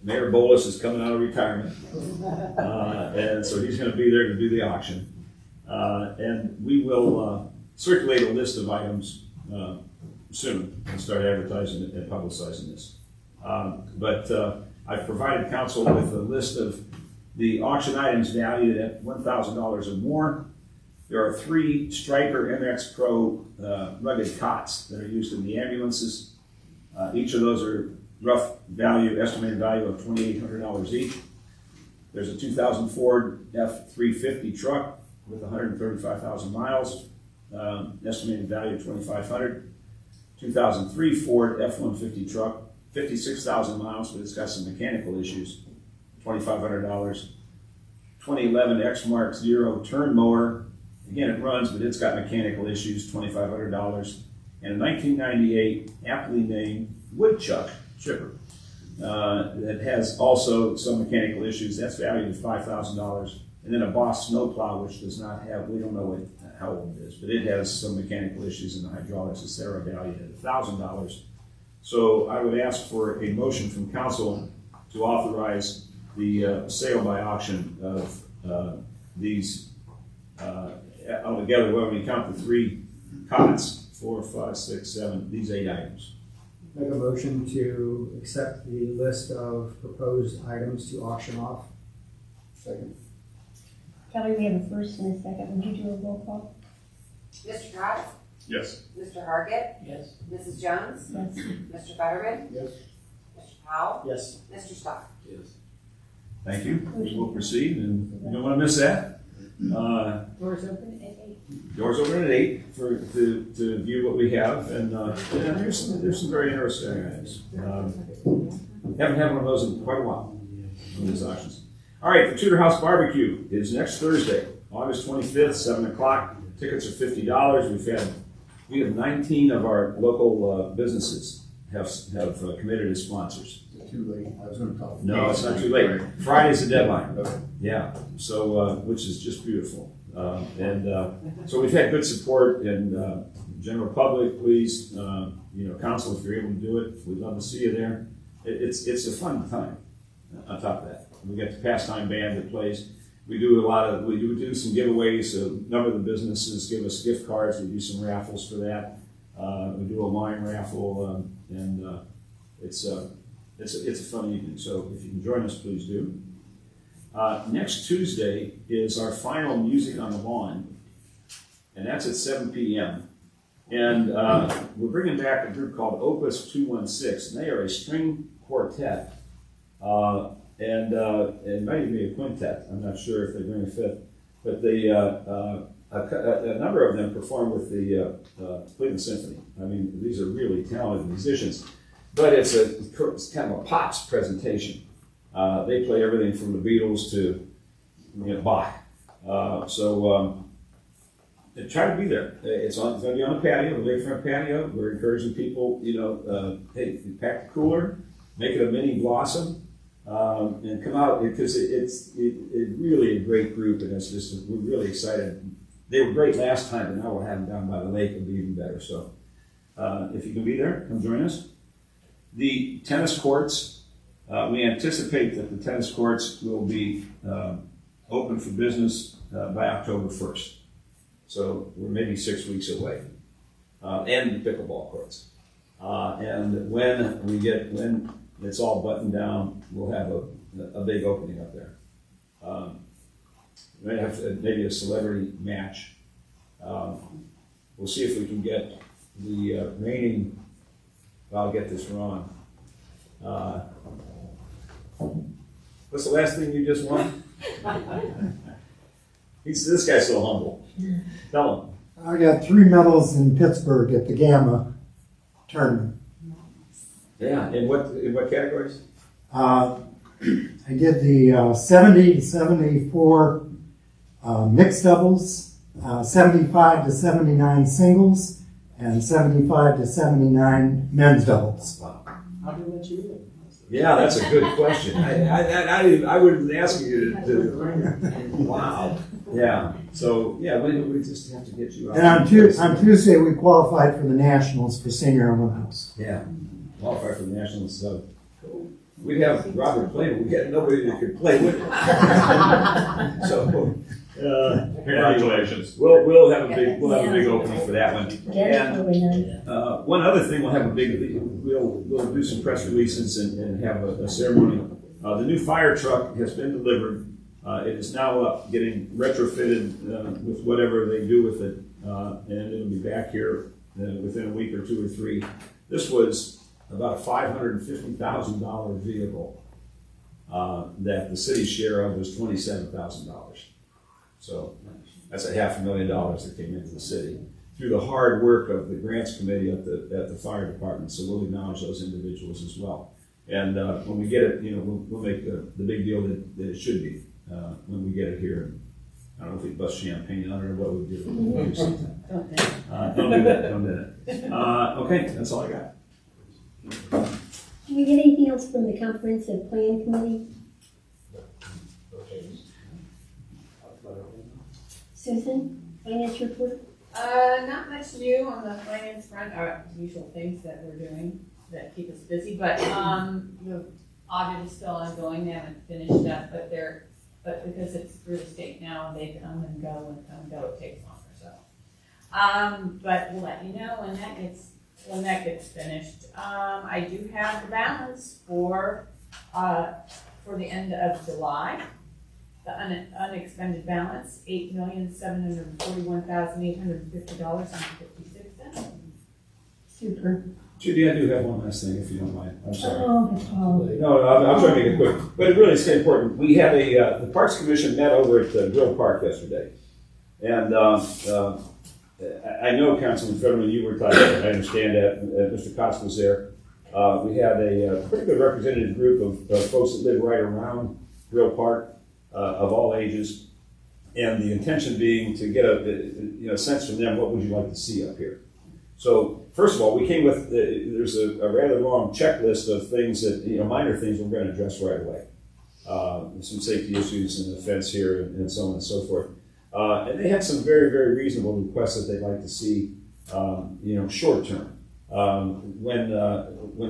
Mayor Bolus is coming out of retirement, and so he's going to be there to do the auction. And we will circulate a list of items soon and start advertising and publicizing this. But I've provided council with a list of the auction items valued at $1,000 or more. There are 3 Stryker MX Pro rugged cots that are used in the ambulances. Each of those are rough value, estimated value of $2,800 each. There's a 2000 Ford F-350 truck with 135,000 miles, estimated value of $2,500. 2003 Ford F-150 truck, 56,000 miles, but it's got some mechanical issues, $2,500. 2011 Exmark Zero turn mower, again it runs, but it's got mechanical issues, $2,500. And a 1998 aptly named Woodchuck chipper that has also some mechanical issues. That's valued at $5,000. And then a Boss snowplow, which does not have, we don't know how old it is, but it has some mechanical issues in the hydraulics, etc., valued at $1,000. So I would ask for a motion from council to authorize the sale by auction of these altogether. When we count the 3 cots, 4, 5, 6, 7, these 8 items. Make a motion to accept the list of proposed items to auction off. Second. Kelly, we have a first and a second. Would you do a roll call? Mr. Cox? Yes. Mr. Hargit? Yes. Mrs. Jones? Yes. Mr. Fetterman? Yes. Mr. Powell? Yes. Mr. Stock? Yes. Thank you. We'll proceed, and you don't want to miss that. Doors open at 8. Doors open at 8 to view what we have, and there's some very interesting items. Haven't had one of those in quite a while, on these auctions. All right, the Tudor House Barbecue is next Thursday, August 25th, 7 o'clock. Tickets are $50. We have 19 of our local businesses have committed as sponsors. Is it too late? I was gonna talk. No, it's not too late. Friday's the deadline. Okay. Yeah, so, which is just beautiful. So we've had good support, and general public, please, council, if you're able to do it, we'd love to see you there. It's a fun time on top of that. We got the pastime band that plays. We do some giveaways. A number of the businesses give us gift cards. We do some raffles for that. We do a wine raffle, and it's a fun evening. So if you can join us, please do. Next Tuesday is our final Music on the Lawn, and that's at 7 p.m. And we're bringing back a group called Opus 216, and they are a string quartet, and it might even be a quintet. I'm not sure if they bring a fifth, but a number of them perform with the Cleveland Symphony. I mean, these are really talented musicians, but it's kind of a pops presentation. They play everything from the Beatles to Bach. Try to be there. It's going to be on the patio, the lakefront patio. We're encouraging people, hey, pack the cooler, make it a mini Blossom, and come out, because it's really a great group, and we're really excited. They were great last time, but now we'll have them down by the lake. It'll be even better. So if you can be there, come join us. The tennis courts, we anticipate that the tennis courts will be open for business by October 1st. So we're maybe 6 weeks away. and pickleball courts. And when it's all buttoned down, we'll have a big opening up there. We might have maybe a celebrity match. We'll see if we can get the reigning, I'll get this wrong. What's the last thing you just won? This guy's so humble. Tell him. I got 3 medals in Pittsburgh at the Gamma tournament. Yeah, in what categories? I did the 70 to 74 mixed doubles, 75 to 79 singles, and 75 to 79 men's doubles. How did that you win? Yeah, that's a good question. I wouldn't ask you to wow. Yeah. So yeah, we just have to get you out. And on Tuesday, we qualified for the Nationals for senior and women's. Yeah. Qualify for the Nationals. So we'd have Robert playing. We had nobody that could play with him. So Congratulations. we'll have a big opening for that one. That's And really nice. one other thing, we'll do some press releases and have a ceremony. The new fire truck has been delivered. It is now up, getting retrofitted with whatever they do with it, and it'll be back here within a week or 2 or 3. This was about a $550,000 vehicle that the city's share of was $27,000. So that's $500,000 that came into the city through the hard work of the grants committee at the fire department. So we'll acknowledge those individuals as well. And when we get it, we'll make the big deal that it should be when we get it here. I don't know if we bust champagne on it or what we do. We'll do something. Don't do that. Okay, that's all I got. Do we get anything else from the comprehensive plan committee? Susan, finance report? Not much new on the finance front, our usual things that we're doing that keep us busy, but, the audit is still ongoing, they haven't finished up, but because it's through the state now, they come and go, it takes longer, so. But we'll let you know when that gets finished. I do have the balance for the end of July. The unexpended balance, $8,741,850.56. Super. Judy, I do have one last thing, if you don't mind. I'm sorry. Oh. No, I'm trying to make it quick, but it really is important. We had the Parks Commission met over at Grill Park yesterday, and I know Councilman Fetterman, you were talking. I understand that Mr. Cox was there. We had a pretty good representative group of folks that live right around Grill Park, of all ages, and the intention being to get a sense from them. What would you like to see up here? So first of all, we came with there's a rather long checklist of things that minor things we're going to address right away. Some safety issues and the fence here and so on and so forth. And they had some very, very reasonable requests that they'd like to see, short term. When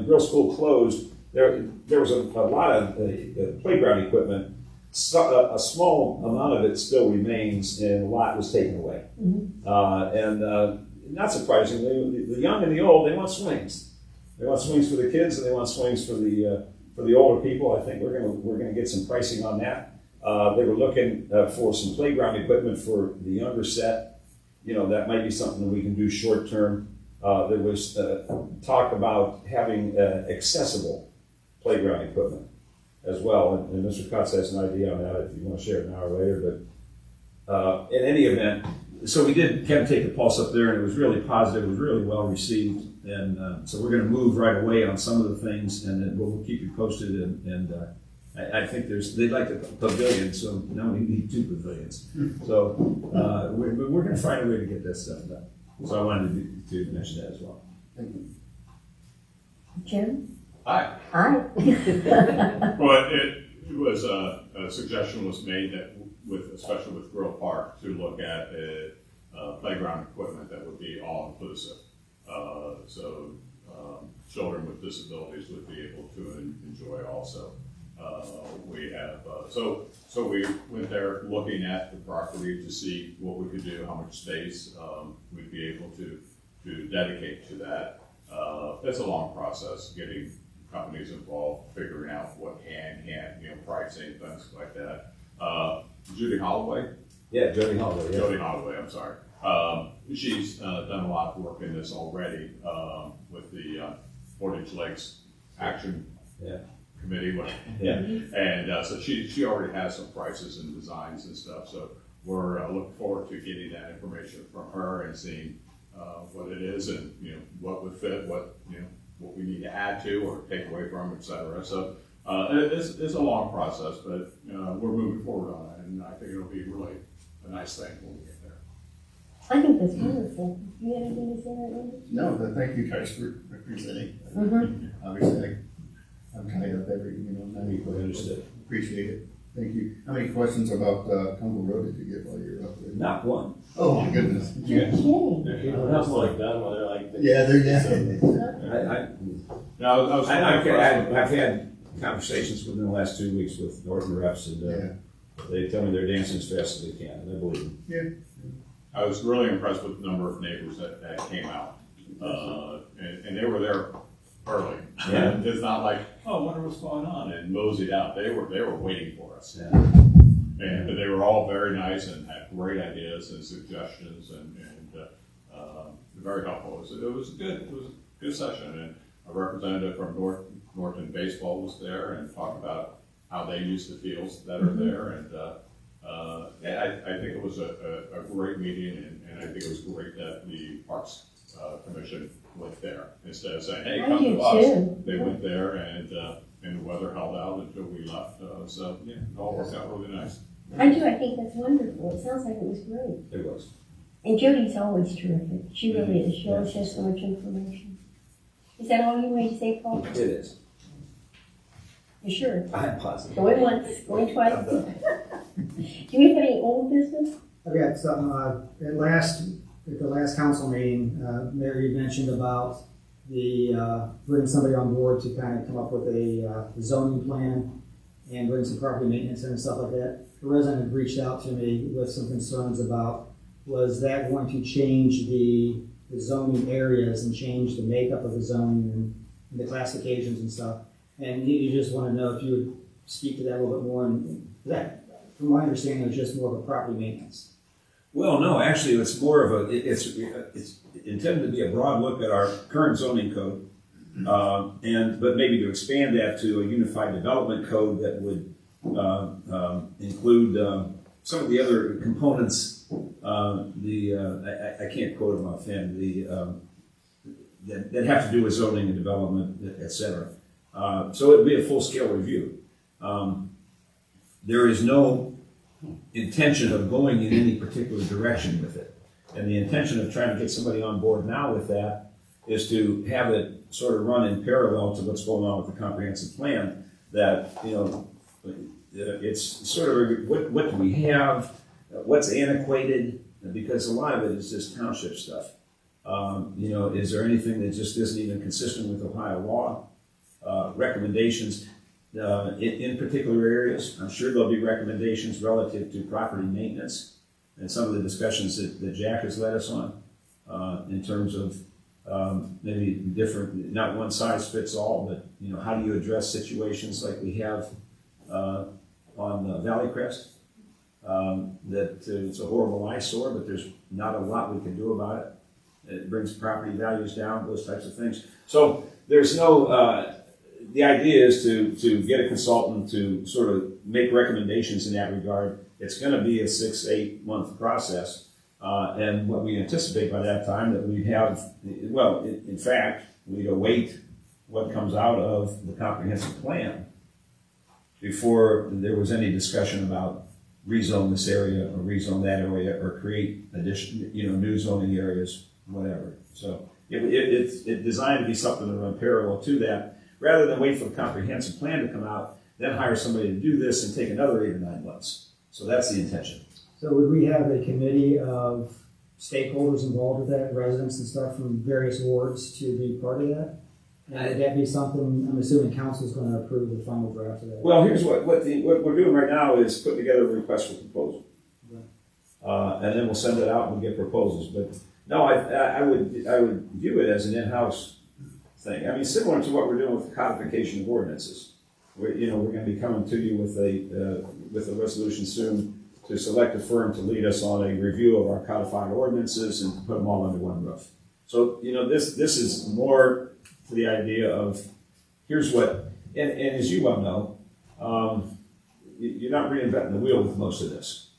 Grill School closed, there was a lot of playground equipment. A small amount of it still remains, and a lot was taken away. Mm-hmm. Not surprisingly, the young and the old, they want swings. They want swings for the kids, and they want swings for the older people. I think we're gonna get some pricing on that. They were looking for some playground equipment for the younger set. That might be something that we can do short term. There was talk about having accessible playground equipment as well, and Mr. Kotz has an idea on that if you want to share it now or later. But in any event, so we did kind of take the pulse up there, and it was really positive. It was really well received, and so we're going to move right away on some of the things, and then we'll keep you posted. And I think they'd like the pavilion, so now we need 2 pavilions. So we're going to find a way to get that stuff done. So I wanted to mention that as well. Thank you. Jim? Hi. Hi. Well, it was a suggestion was made that especially with Grill Park, to look at playground equipment that would be all inclusive. So children with disabilities would be able to enjoy also. We have so we went there looking at the property to see what we could do, how much space we'd be able to to dedicate to that. It's a long process, getting companies involved, figuring out what can't, pricing, things like that. Judy Holloway, Yeah, Jody Holloway, yeah. Jody Holloway, I'm sorry. She's done a lot of work in this already with the Portage Lakes Action Yeah. Committee. Yeah. And so she already has some prices and designs and stuff. So we're looking forward to getting that information from her and seeing what it is and what would fit, what what we need to add to or take away from, et cetera. So it's a long process, but we're moving forward on it, and I think it'll be really a nice thing when we get there. I think that's wonderful. You have anything to say, Randy? No, but thank you guys for representing. Mm-hmm. Obviously, I'm tied up every, night, but Understood. appreciate it. Thank you. How many questions about Cumberland Road did you get while you were up there? Not one. Oh, my goodness. You're kidding. That's like done, well, they're like. Yeah, they're, yeah. I've had conversations within the last 2 weeks with Norton reps, and they tell me they're dancing as fast as they can, and I believe them. Yeah. I was really impressed with the number of neighbors that came out, and they were there early. Yeah. It's not like, oh, I wonder what's going on, and moseyed out. They were waiting for us. Yeah. But they were all very nice and had great ideas and suggestions, and very helpful. It was a good session, and a representative from Norton Baseball was there and talked about how they use the fields that are there, and I think it was a great meeting, and I think it was great that the Parks Commission went there instead of saying, "Hey, come to us." They went there, and the weather held out until we left. So yeah, it all worked out really nice. I do. I think that's wonderful. It sounds like it was great. It was. And Jody's always terrific. She really is. She always has so much information. Is that all you wanted to say, Paul? It is. You sure? I'm positive. Going once, going twice. Do we have any old business? I've got something, at the last council meeting, Mary mentioned about bringing somebody on board to kind of come up with a zoning plan and bring some property maintenance and stuff like that. A resident had reached out to me with some concerns about, was that going to change the zoning areas and change the makeup of the zoning and the classifications and stuff? And you just want to know if you would speak to that a little bit more. And that, from my understanding, it was just more of a property maintenance. Well, no, actually, it's more of it's intended to be a broad look at our current zoning code, but maybe to expand that to a unified development code that would include some of the other components. I can't quote them offhand. That have to do with zoning and development, et cetera. So it would be a full-scale review. There is no intention of going in any particular direction with it. And the intention of trying to get somebody on board now with that is to have it sort of run in parallel to what's going on with the comprehensive plan. That, it's sort of what do we have, what's antiquated, because a lot of it is just township stuff. Is there anything that just isn't even consistent with Ohio law? Recommendations in particular areas. I'm sure there'll be recommendations relative to property maintenance and some of the discussions that Jack has led us on in terms of maybe different, not one size fits all, but how do you address situations like we have on Valley Crest? That it's a horrible eyesore, but there's not a lot we can do about it. It brings property values down, those types of things. So there's no. The idea is to get a consultant to sort of make recommendations in that regard. It's going to be a 6-8 month process, and what we anticipate by that time that we have, well, in fact, we'd await what comes out of the comprehensive plan before there was any discussion about rezone this area or rezone that area or create additional, new zoning areas, whatever. So it's designed to be something to run parallel to that. Rather than wait for the comprehensive plan to come out, then hire somebody to do this and take another 8 or 9 months. So that's the intention. So would we have a committee of stakeholders involved with that, residents and stuff from various wards to be part of that? And would that be something, I'm assuming council's going to approve the final draft of that? Well, here's what we're doing right now is putting together a request for proposal. And then we'll send it out and we'll get proposals. But No, I would view it as an in-house thing. I mean, similar to what we're doing with the codification of ordinances. We're going to be coming to you with a resolution soon to select a firm to lead us on a review of our codified ordinances and to put them all under one roof. So, this is more to the idea of, here's what, and as you well know, you're not reinventing the wheel with most of this.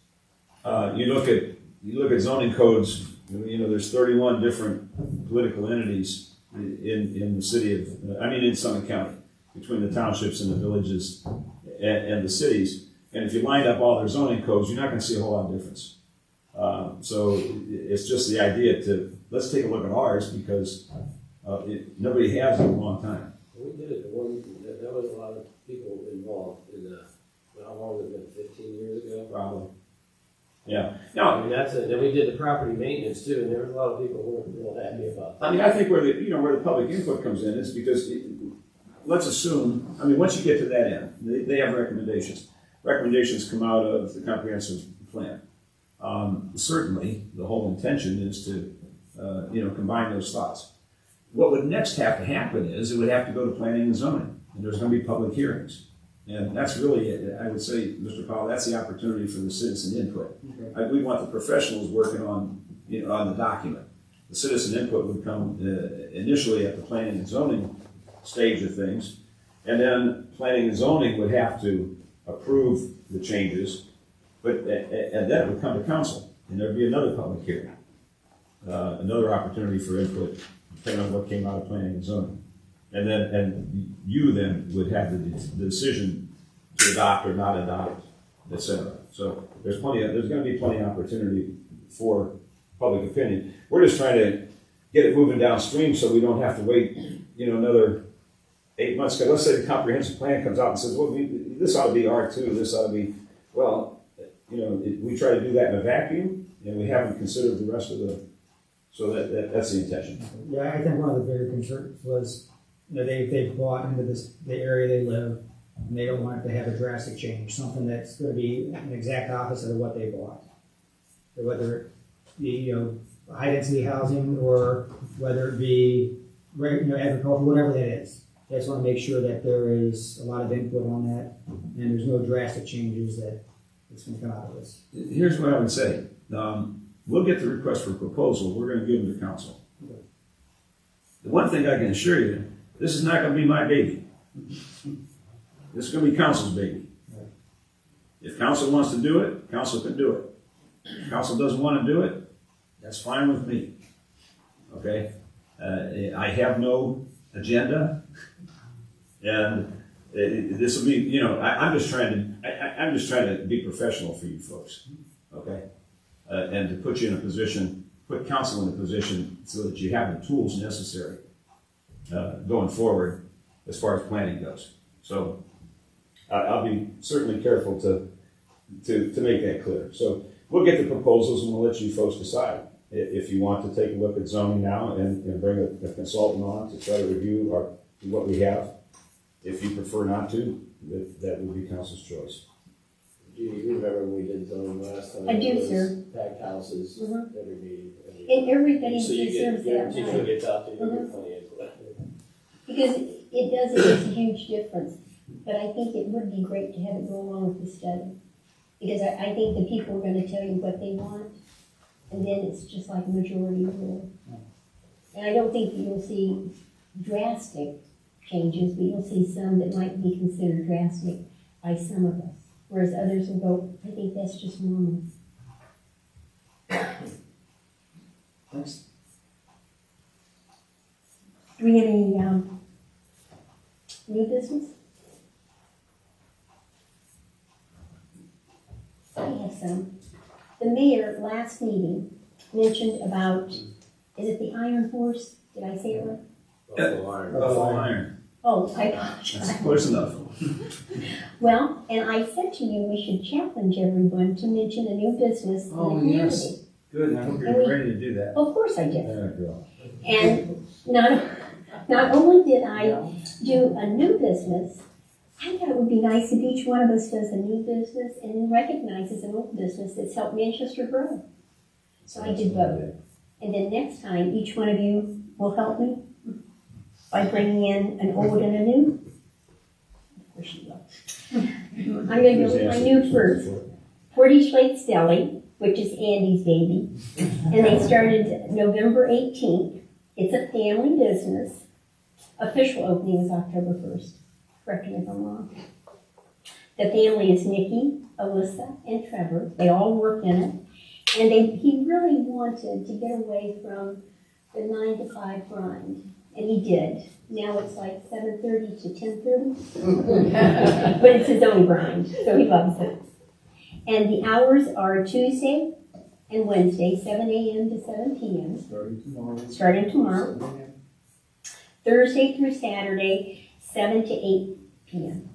You look at zoning codes. There's 31 different political entities in the city in Summit County, between the townships and the villages and the cities. And if you lined up all their zoning codes, you're not going to see a whole lot of difference. So it's just the idea let's take a look at ours, because nobody has in a long time. We did it, there was a lot of people involved in how long has it been, 15 years ago? Probably. Yeah. I mean, then we did the property maintenance too, and there was a lot of people who weren't real happy about that. I mean, I think where the public input comes in is because let's assume, once you get to that end, they have recommendations. Recommendations come out of the comprehensive plan. Certainly, the whole intention is to, combine those thoughts. What would next have to happen is it would have to go to planning and zoning, and there's going to be public hearings. And that's really, I would say, Mr. Powell, that's the opportunity for the citizen input. Okay. We want the professionals working on the document. The citizen input would come initially at the planning and zoning stage of things, and then planning and zoning would have to approve the changes, and then it would come to council, and there'd be another public hearing, another opportunity for input, depending on what came out of planning and zoning. And you then would have the decision to adopt or not adopt, et cetera. So there's going to be plenty of opportunity for public opinion. We're just trying to get it moving downstream so we don't have to wait, another 8 months. Because let's say the comprehensive plan comes out and says, well, this ought to be R2, this ought to be, we try to do that in a vacuum, and we haven't considered the rest of so that's the intention. Yeah, I think one of the bigger concerns was, they bought into the area they live, and they don't want it to have a drastic change, something that's going to be an exact opposite of what they bought. Whether it be, high density housing, or whether it be, agriculture, whatever that is. I just want to make sure that there is a lot of input on that, and there's no drastic changes that's going to come out of this. Here's what I would say. We'll get the request for proposal. We're going to give them to council. Okay. The one thing I can assure you, this is not going to be my baby. This is going to be council's baby. If council wants to do it, council can do it. If council doesn't want to do it, that's fine with me. Okay? I have no agenda, and this will be, I'm just trying to be professional for you folks. Okay? And to put you in a position, put council in a position so that you have the tools necessary going forward as far as planning goes. So I'll be certainly careful to make that clear. So we'll get the proposals and we'll let you folks decide if you want to take a look at zoning now and bring a consultant on to try to review what we have. If you prefer not to, that would be council's choice. Do you remember when we did zoning last time? I do, It was sir. Packed houses, Mhm. every meeting. And everybody So you get, deserves that guaranteed time. when it gets out there, you Mhm. get plenty of input. Because it does, it makes a huge difference. But I think it would be great to have it go along with the study. Because I think the people are gonna tell you what they want, and then it's just like majority rule. And I don't think you'll see drastic changes, but you'll see some that might be considered drastic by some of us. Whereas others will go, I think that's just normal. Thanks. Do we have any, new business? I have some. The mayor, last meeting, mentioned about, is it the Iron Horse? Did I say it right? Buffalo iron. Buffalo iron. Oh, I apologize. That's close enough. Well, and I said to you, we should challenge everyone to mention a new business in the community. Good. I hope And we- ready to do that. Of course I did. There we go. And not only did I do a new business, I thought it would be nice if each one of us does a new business and then recognizes an old business that's helped Manchester grow. So I did both. And then next time, each one of you will help me by bringing in an old and a new. Of course you will. I'm gonna go with my new first. Portage Lakes Deli, which is Andy's baby. And they started November 18th. It's a family business. Official opening is October 1st. Correct me if I'm wrong. The family is Nikki, Alyssa, and Trevor. They all work in it. And he really wanted to get away from the 9 to 5 grind. And he did. Now it's like 7:30 to 10:30. But it's his own grind, so he loves it. And the hours are Tuesday and Wednesday, 7 a.m. to 7 p.m. Starting tomorrow. Thursday through Saturday, 7 to 8 p.m.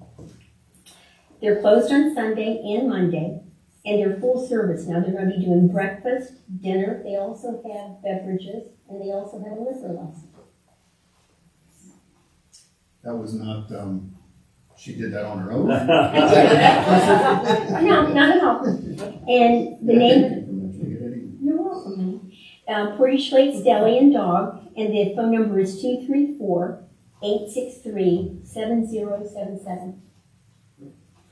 They're closed on Sunday and Monday, and they're full service now. They're going to be doing breakfast, dinner. They also have beverages, and they also have a liquor license. That was not, she did that on her own? No, not at all. And the name, you're welcome, honey. Portage Lakes Deli and Dog, and the phone number is 234-863-7077.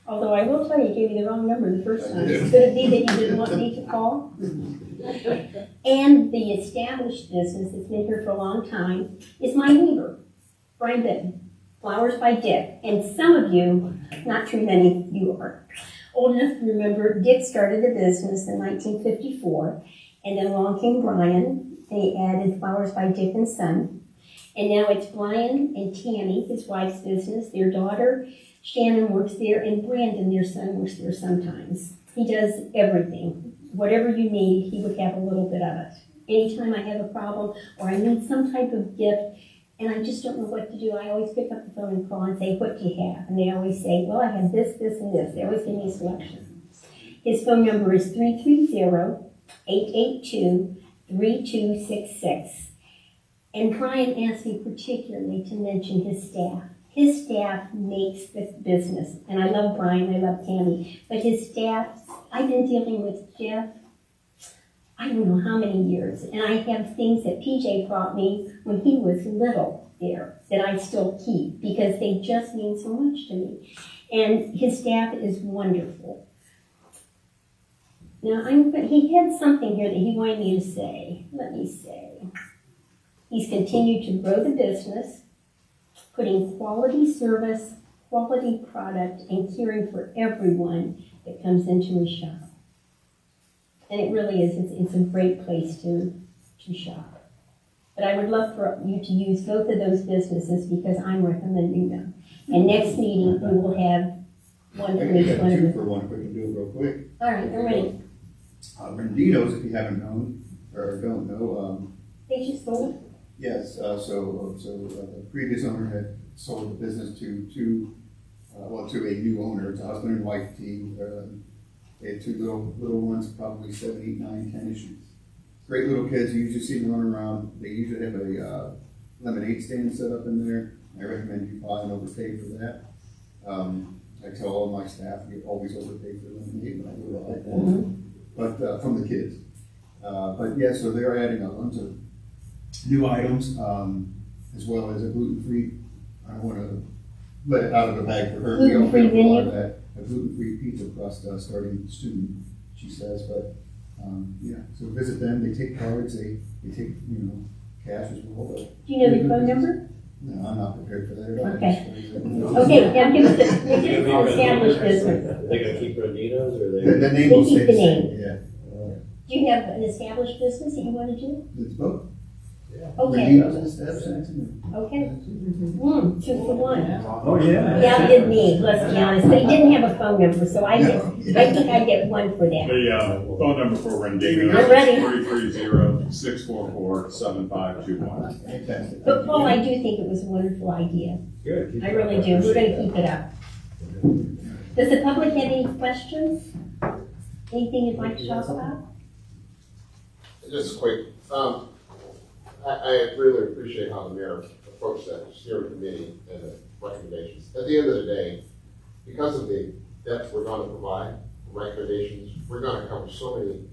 Although I will tell you, I gave you the wrong number the first time. Could it be that you didn't want me to call? And the established business that's been here for a long time is my neighbor, Brian Benton, Flowers by Dick. And some of you, not too many of you are, old enough to remember Dick started the business in 1954, and then along came Brian. They added Flowers by Dick and Son. And now it's Brian and Tammy, his wife's business. Their daughter, Shannon, works there, and Brandon, their son, works there sometimes. He does everything. Whatever you need, he would have a little bit of it. Anytime I have a problem or I need some type of gift and I just don't know what to do, I always pick up the phone and call and say, what do you have? And they always say, well, I have this, this, and this. They always give me a selection. His phone number is 330-882-3266. And Brian asked me particularly to mention his staff. His staff makes this business, and I love Brian, I love Tammy, but his staff, I've been dealing with Jeff, I don't know how many years, and I have things that PJ brought me when he was little there that I still keep because they just mean so much to me. And his staff is wonderful. Now, he had something here that he wanted me to say. Let me say. He's continued to grow the business, putting quality service, quality product, and caring for everyone that comes into his shop. And it really is, it's a great place to shop. But I would love for you to use both of those businesses because I'm recommending them. And next meeting, we will have one for each one of Two them. for one, if we can do it real quick. All right, I'm ready. Bernardino's, if you haven't known, or don't know, They just sold. yes, so the previous owner had sold the business to a new owner. It's a husband and wife team. They had two little ones, probably 7, 8, 9, 10-ish. Great little kids. You usually see them running around. They usually have a lemonade stand set up in there. I recommend you buy and overpay for that. I tell all my staff, you always overpay for lemonade, but I do it like that. But from the kids. But yeah, so they're adding a bunch of new items, as well as a gluten-free. I don't want to let it out of the bag for her. Gluten-free menu? A gluten-free pizza crust starting soon, she says. But yeah, so visit them. They take cards. They take cash as well. But Do you know the phone number? no, I'm not prepared for that at all. Okay. Okay, now give us the established business. Are they gonna keep Bernardino's or The, they? the name will They keep stay the the same. name. Yeah, Do you have an established business that you want to do? it's both. Okay, Bernardino's and Stetson. okay. 2 for 1. Oh, yeah. He outdid me, let's be honest, but he didn't have a phone number, so I think I get 1 for that. The phone number for Rendino I'm ready. is 330-644-7521. Fantastic. But Paul, I do think it was a wonderful idea. Good. I really do. We're gonna keep it up. Does the public have any questions? Anything you'd like to talk about? Just quick, I really appreciate how the mayor approached that steering committee and the recommendations. At the end of the day, because of the depth we're going to provide, recommendations, we're going to cover so many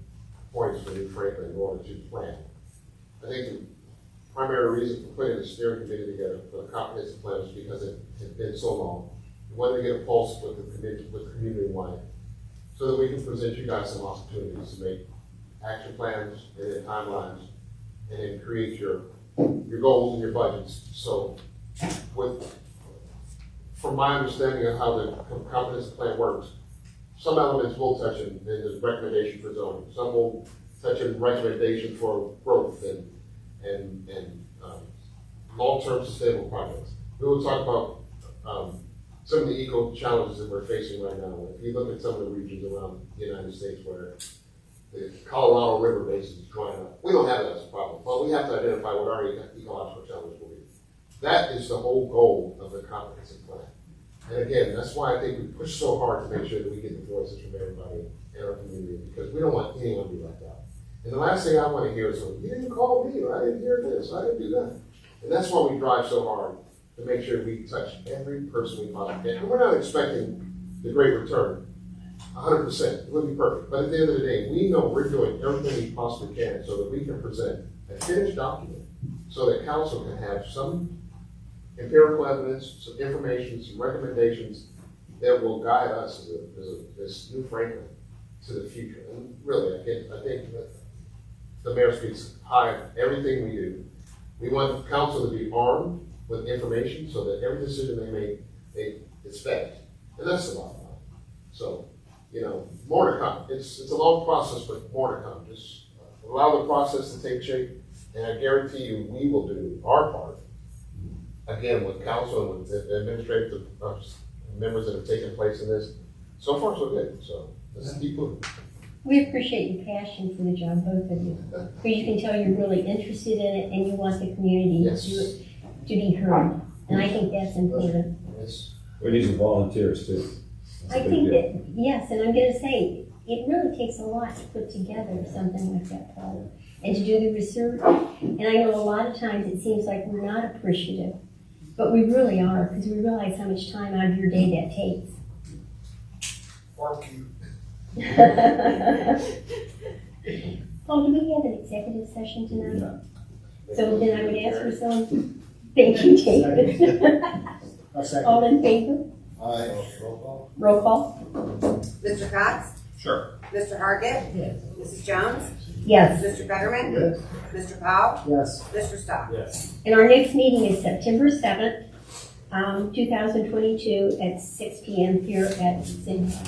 points for New Franklin in order to plan. I think the primary reason for putting the steering committee together for the comprehensive plan is because it had been so long. We wanted to get a pulse with the community-wide, so that we can present you guys some opportunities to make action plans and then timelines, and then create your goals and your budgets. So from my understanding of how the comprehensive plan works, some elements will touch in the recommendation for zoning. Some will touch in recommendation for growth and long-term sustainable projects. We will talk about some of the eco challenges that we're facing right now. If you look at some of the regions around the United States where the Colorado River basin is drying up, we don't have that as a problem, but we have to identify what our ecological challenges will be. That is the whole goal of the comprehensive plan. And again, that's why I think we push so hard to make sure that we get the voices from everybody in our community, because we don't want anyone to be left out. And the last thing I want to hear is, you didn't call me, or I didn't hear this, I didn't do that. And that's why we drive so hard to make sure we touch every person we possibly can. And we're not expecting the great return, 100%, it wouldn't be perfect. But at the end of the day, we know we're doing everything we possibly can so that we can present a finished document so that council can have some empirical evidence, some information, some recommendations that will guide us as New Franklin to the future. And really, I think that the mayor speaks high of everything we do. We want council to be armed with information so that every decision they make, it's vetted. And that's the bottom line. So, more to come. It's a long process, but more to come. Just allow the process to take shape, and I guarantee you, we will do our part. Again, with council and with the administrative members that have taken place in this. So far, so good. So let's keep moving. We appreciate your passion for the job, both of you. Because you can tell you're really interested in it and you want the community Yes. to be heard. And I think that's important. Yes. We need some volunteers too. That's a I big think deal. that, yes, and I'm going to say, it really takes a lot to put together something like that, Paul, and to do the research. And I know a lot of times it seems like we're not appreciative, but we really are, because we realize how much time out of your day that takes. Barbecue. Paul, do we have an executive session tonight? No. So then I would ask for some. Thank you, David. I'll second. All in favor? Aye. Roll call? Mr. Cox? Sure. Mr. Hargit? Yes. Mrs. Jones? Yes. Mr. Fetterman? Mr. Powell? Yes. Mr. Stock? Yes. And our next meeting is September 7th, 2022 at 6 p.m. here at City Hall.